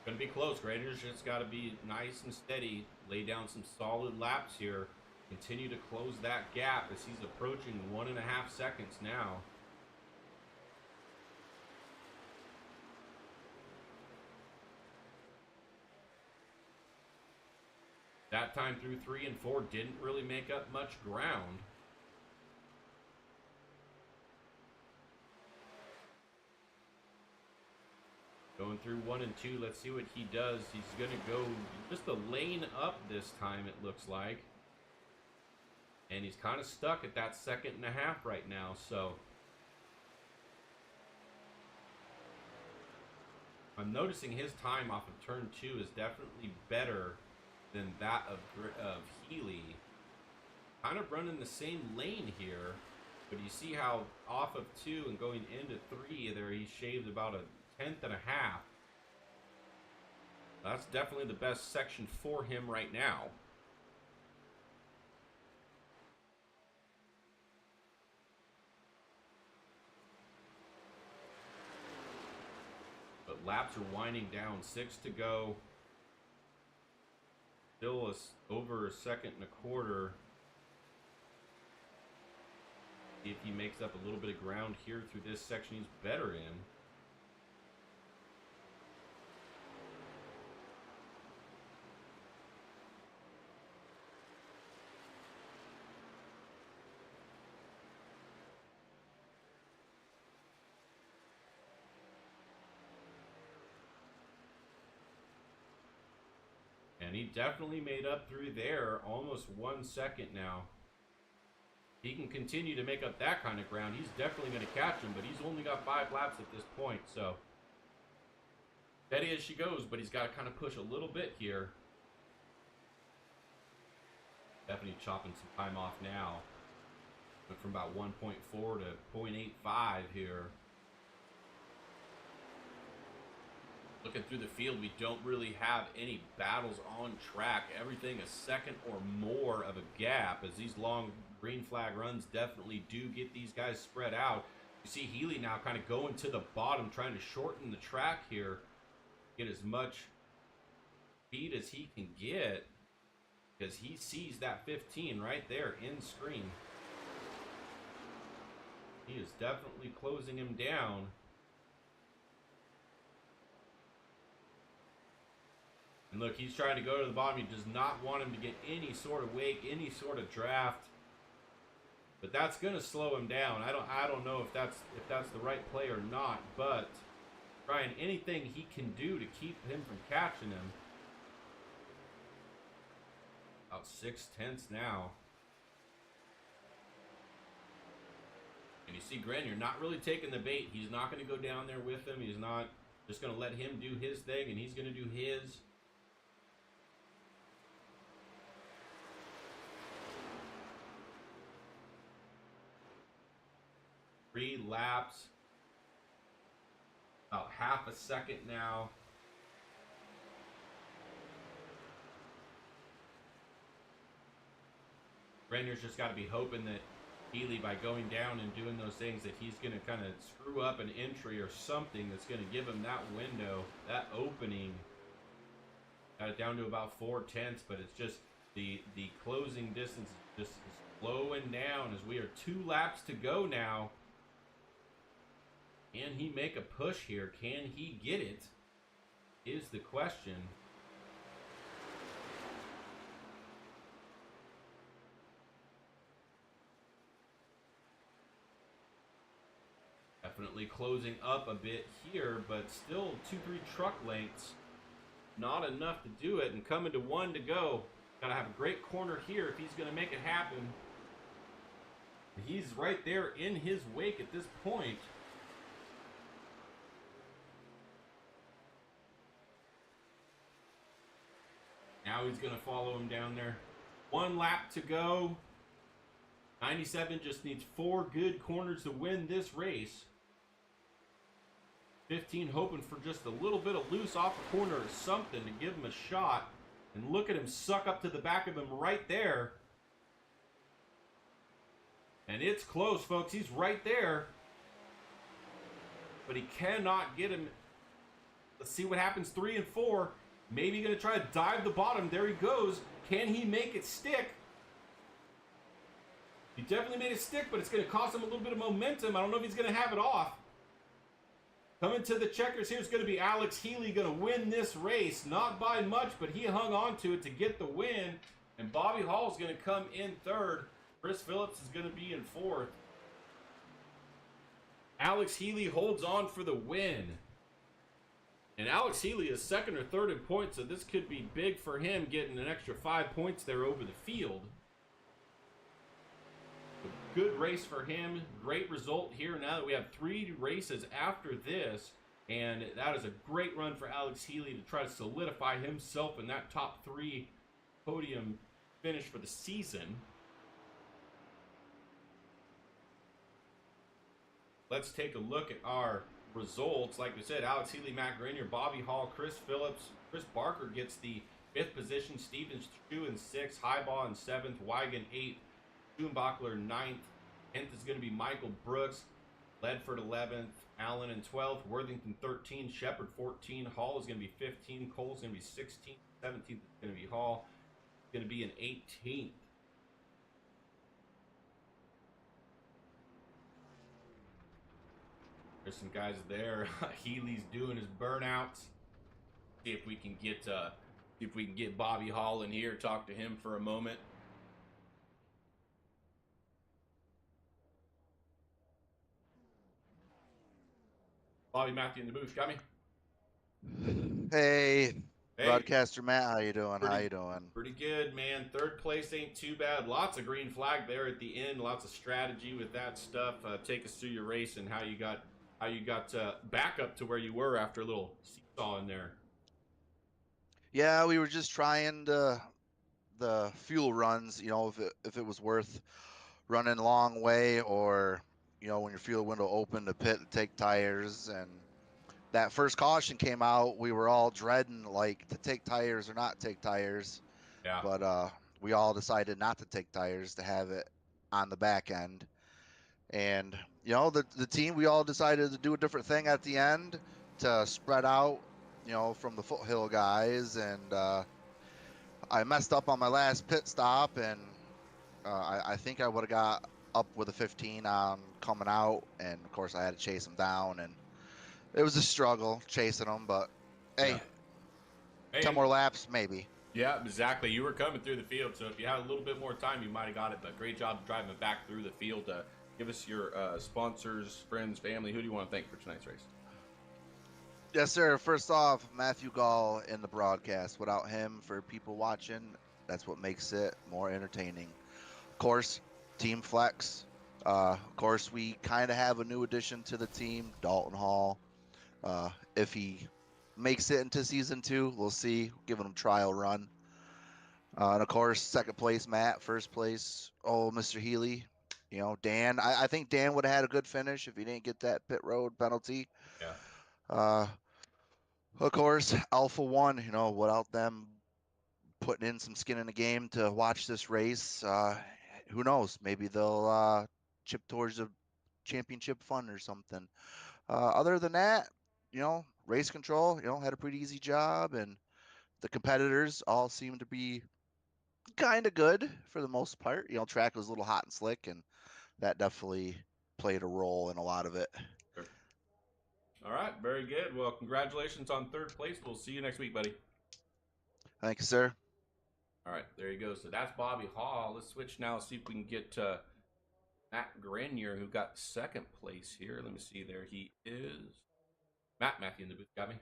Gonna be close. Granger's just got to be nice and steady, lay down some solid laps here, continue to close that gap as he's approaching 1.5 seconds now. That time through 3 and 4 didn't really make up much ground. Going through 1 and 2, let's see what he does. He's going to go just a lane up this time, it looks like. And he's kind of stuck at that 1.5 seconds right now, so. I'm noticing his time off of turn 2 is definitely better than that of Healy. Kind of running the same lane here, but you see how off of 2 and going into 3 there he shaved about 1.5 tenths. That's definitely the best section for him right now. But laps are winding down, 6 to go. Still over 1.25 seconds. See if he makes up a little bit of ground here through this section he's better in. And he definitely made up through there, almost 1 second now. He can continue to make up that kind of ground. He's definitely going to catch him, but he's only got 5 laps at this point, so. Steady as she goes, but he's got to kind of push a little bit here. Definitely chopping some time off now. Went from about 1.4 to 0.85 here. Looking through the field, we don't really have any battles on track. Everything a second or more of a gap, as these long green flag runs definitely do get these guys spread out. You see Healy now kind of going to the bottom, trying to shorten the track here, get as much speed as he can get, because he sees that 15 right there in screen. He is definitely closing him down. And look, he's trying to go to the bottom. He does not want him to get any sort of wake, any sort of draft. But that's going to slow him down. I don't know if that's the right play or not, but trying anything he can do to keep him from catching him. About 0.6 now. And you see Grenier not really taking the bait. He's not going to go down there with him. He's not just going to let him do his thing, and he's going to do his. 3 laps. About 0.5 seconds now. Renner's just got to be hoping that Healy, by going down and doing those things, that he's going to kind of screw up an entry or something that's going to give him that window, that opening. Got it down to about 0.4, but it's just the closing distance is just slowing down as we are 2 laps to go now. Can he make a push here? Can he get it? Is the question. Definitely closing up a bit here, but still 2-3 truck lengths. Not enough to do it, and coming to 1 to go. Gotta have a great corner here if he's gonna make it happen. He's right there in his wake at this point. how he's going to follow him down there. 1 lap to go. 97 just needs 4 good corners to win this race. 15 hoping for just a little bit of loose off the corner or something to give him a shot. And look at him suck up to the back of him right there. And it's close, folks. He's right there. But he cannot get him. Let's see what happens. 3 and 4. Maybe going to try to dive the bottom. There he goes. Can he make it stick? He definitely made it stick, but it's going to cost him a little bit of momentum. I don't know if he's going to have it off. Coming to the checkers here is going to be Alex Healy, going to win this race. Not by much, but he hung on to it to get the win. And Bobby Hall is going to come in 3rd. Chris Phillips is going to be in 4th. Alex Healy holds on for the win. And Alex Healy is 2nd or 3rd in points, so this could be big for him, getting an extra 5 points there over the field. A good race for him. Great result here now that we have 3 races after this. And that is a great run for Alex Healy to try to solidify himself in that top 3 podium finish for the season. Let's take a look at our results. Like we said, Alex Healy, Matt Grenier, Bobby Hall, Chris Phillips. Chris Barker gets the 5th position. Stevens 2 and 6. Highball in 7th. Wigan 8th. Schumacher 9th. 10th is going to be Michael Brooks. Ledford 11th. Allen in 12th. Worthington 13. Shepard 14. Hall is going to be 15. Cole is going to be 16th. 17th is going to be Hall. It's going to be an 18th. There's some guys there. Healy's doing his burnouts. See if we can get Bobby Hall in here. Talk to him for a moment. Bobby, Matthew in the booth. Got me? Hey, broadcaster Matt, how you doing? How you doing? Pretty good, man. 3rd place ain't too bad. Lots of green flag there at the end. Lots of strategy with that stuff. Take us through your race and how you got back up to where you were after a little seesaw in there. Yeah, we were just trying the fuel runs. You know, if it was worth running a long way, or you know, when your fuel window opened to pit and take tires. And that first caution came out, we were all dreading like to take tires or not take tires. Yeah. But we all decided not to take tires, to have it on the back end. And you know, the team, we all decided to do a different thing at the end to spread out, you know, from the foothill guys. And I messed up on my last pit stop, and I think I would have got up with a 15 on coming out, and of course I had to chase him down, and it was a struggle chasing him. But hey, 10 more laps maybe. Yeah, exactly. You were coming through the field, so if you had a little bit more time, you might have got it. But great job driving back through the field. Give us your sponsors, friends, family. Who do you want to thank for tonight's race? Yes, sir. First off, Matthew Gall in the broadcast. Without him, for people watching, that's what makes it more entertaining. Of course, Team Flex. Of course, we kind of have a new addition to the team, Dalton Hall. If he makes it into season 2, we'll see. Giving him trial run. And of course, 2nd place, Matt. 1st place, Mr. Healy. You know, Dan. I think Dan would have had a good finish if he didn't get that pit road penalty. Yeah. Of course, Alpha One. You know, without them putting in some skin in the game to watch this race, who knows? Maybe they'll chip towards a championship fund or something. Other than that, you know, race control, you know, had a pretty easy job, and the competitors all seem to be kind of good for the most part. You know, track was a little hot and slick, and that definitely played a role in a lot of it. Sure. All right, very good. Well, congratulations on 3rd place. We'll see you next week, buddy. Thank you, sir. All right, there you go. So that's Bobby Hall. Let's switch now, see if we can get Matt Grenier, who got 2nd place here. Let me see there. He is Matthew in the booth. Got me?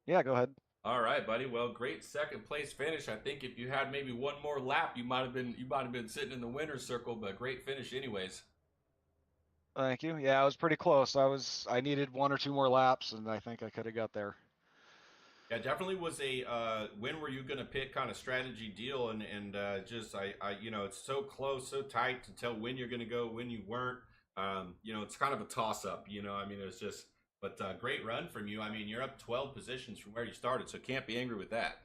Yeah, go ahead. All right, buddy. Well, great 2nd place finish. I think if you had maybe one more lap, you might have been sitting in the winner's circle, but great finish anyways. Thank you. Yeah, I was pretty close. I needed 1 or 2 more laps, and I think I could have got there. Yeah, definitely was a when were you going to pick kind of strategy deal, and just I you know, it's so close, so tight to tell when you're going to go, when you weren't. You know, it's kind of a toss up. You know, I mean, it's just, but great run from you. I mean, you're up 12 positions from where you started, so can't be angry with that.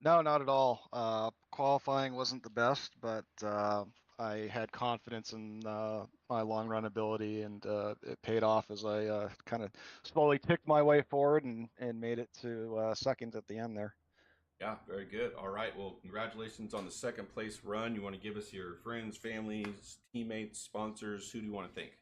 No, not at all. Qualifying wasn't the best, but I had confidence in my long run ability, and it paid off as I kind of slowly ticked my way forward and made it to second at the end there. Yeah, very good. All right, well, congratulations on the second place run. You want to give us your friends, families, teammates, sponsors? Who do you want to thank?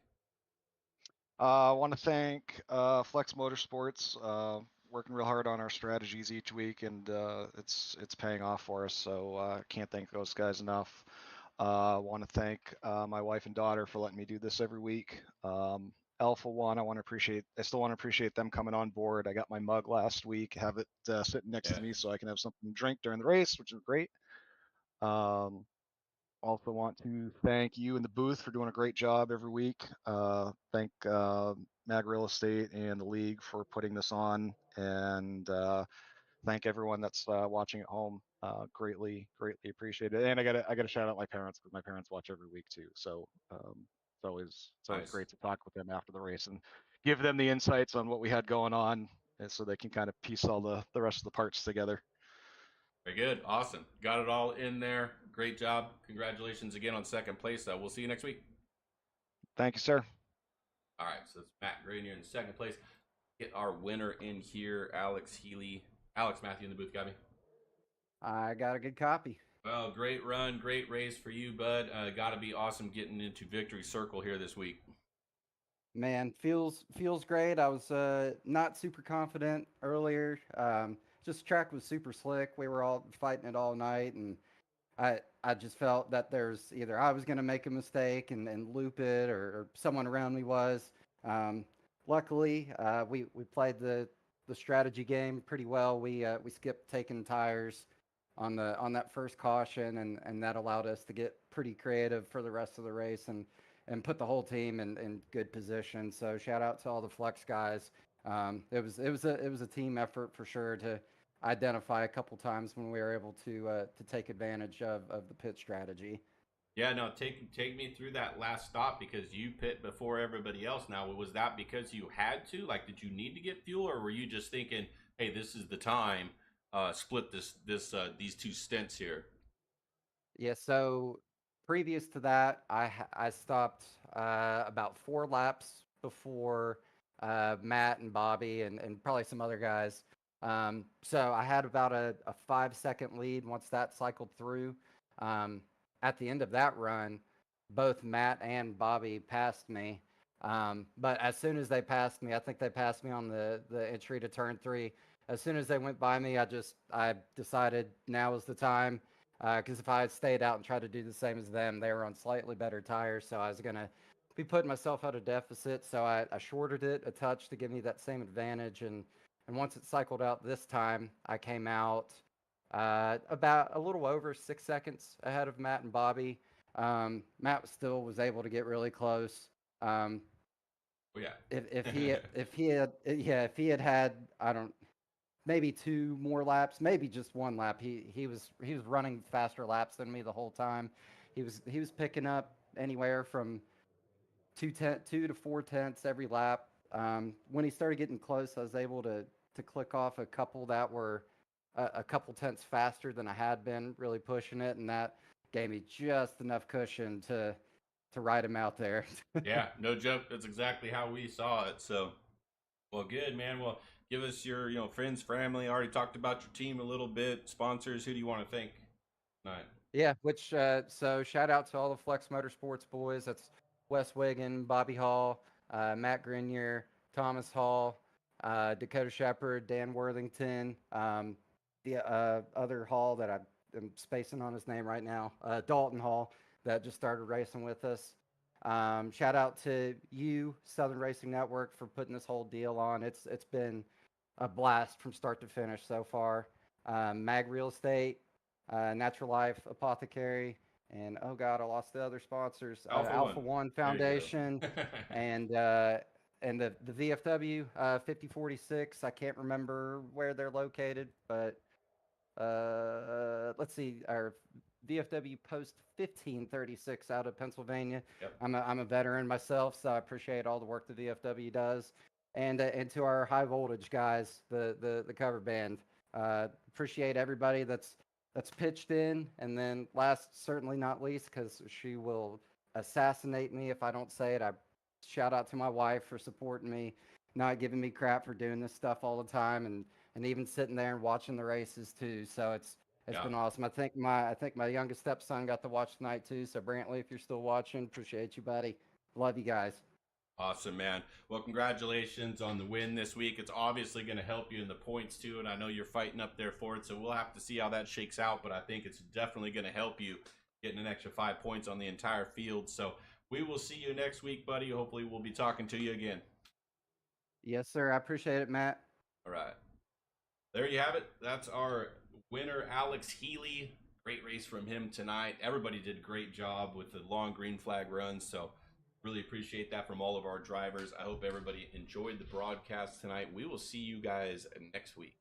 I want to thank Flex Motorsports, working real hard on our strategies each week, and it's paying off for us. So can't thank those guys enough. I want to thank my wife and daughter for letting me do this every week. Alpha One, I still want to appreciate them coming on board. I got my mug last week, have it sitting next Yeah, to me so I can have something to drink during the race, which is great. Um, Also want to thank you in the booth for doing a great job every week. Thank Mag Real Estate and the league for putting this on, and thank everyone that's watching at home. Greatly appreciate it. And I gotta shout out my parents, because my parents watch every week too. So it's always nice. great to talk with them after the race and give them the insights on what we had going on, and so they can kind of piece all the rest of the parts together. Very good. Awesome. Got it all in there. Great job. Congratulations again on second place. We'll see you next week. Thank you, sir. All right, so it's Matt Grenier in second place. Get our winner in here, Alex Healy. Alex Matthew in the booth, got me. I got a good copy. Well, great run, great race for you, bud. Got to be awesome getting into victory circle here this week. Man, feels great. I was not super confident earlier. Just track was super slick. We were all fighting it all night, and I just felt that there's either I was going to make a mistake and loop it, or someone around me was. Um, Luckily, we played the strategy game pretty well. We skipped taking tires on that first caution, and that allowed us to get pretty creative for the rest of the race and put the whole team in good position. So shout out to all the Flex guys. It was a team effort for sure to identify a couple times when we were able to take advantage of the pit strategy. Yeah, no, take me through that last stop because you pit before everybody else. Now, was that because you had to? Like, did you need to get fuel, or were you just thinking, "Hey, this is the time, split these two stints here"? Yeah, so previous to that, I stopped about 4 laps before Matt and Bobby and probably some other guys. So I had about a 5 second lead once that cycled through. Um, at the end of that run, both Matt and Bobby passed me. But as soon as they passed me, I think they passed me on the entry to turn 3. As soon as they went by me, I decided now is the time, because if I had stayed out and tried to do the same as them, they were on slightly better tires, so I was going to be putting myself at a deficit. So I shorted it a touch to give me that same advantage. And once it cycled out this time, I came out about a little over 6 seconds ahead of Matt and Bobby. Matt still was able to get really close. Oh yeah. If he had I don't maybe 2 more laps, maybe just 1 lap. He was running faster laps than me the whole time. He was picking up anywhere from 2 to 4 tenths every lap. When he started getting close, I was able to click off a couple that were a couple tenths faster than I had been, really pushing it, and that gave me just enough cushion to ride him out there. Yeah, no joke. That's exactly how we saw it. So, well, good, man. Well, give us your, friends, family. Already talked about your team a little bit. Sponsors. Who do you want to thank? All right. Yeah, so shout out to all the Flex Motorsports boys. That's Wes Wiggin, Bobby Hall, Matt Grenier, Thomas Hall, Dakota Shepard, Dan Worthington, the other Hall that I'm spacing on his name right now, Dalton Hall, that just started racing with us. Shout out to you, Southern Racing Network, for putting this whole deal on. It's been a blast from start to finish so far. Mag Real Estate, Natural Life Apothecary, and oh god, I lost the other sponsors. Alpha Alpha One. One There you Foundation, go. and and the VFW 5046. I can't remember where they're located, but let's see, our VFW Post 1536 out of Pennsylvania. Yep. I'm a veteran myself, so I appreciate all the work the VFW does. And to our high voltage guys, the cover band, appreciate everybody that's pitched in. And then last, certainly not least, because she will assassinate me if I don't say it. I shout out to my wife for supporting me, not giving me crap for doing this stuff all the time, and even sitting there and watching the races too. So it's Yeah. been awesome. I think my youngest stepson got to watch tonight too. So Brantley, if you're still watching, appreciate you, buddy. Love you guys. Awesome, man. Well, congratulations on the win this week. It's obviously going to help you in the points too, and I know you're fighting up there for it, so we'll have to see how that shakes out, but I think it's definitely going to help you getting an extra 5 points on the entire field. So we will see you next week, buddy. Hopefully we'll be talking to you again. Yes, sir. I appreciate it, Matt. All right. There you have it. That's our winner, Alex Healy. Great race from him tonight. Everybody did a great job with the long green flag runs, so really appreciate that from all of our drivers. I hope everybody enjoyed the broadcast tonight. We will see you guys next week.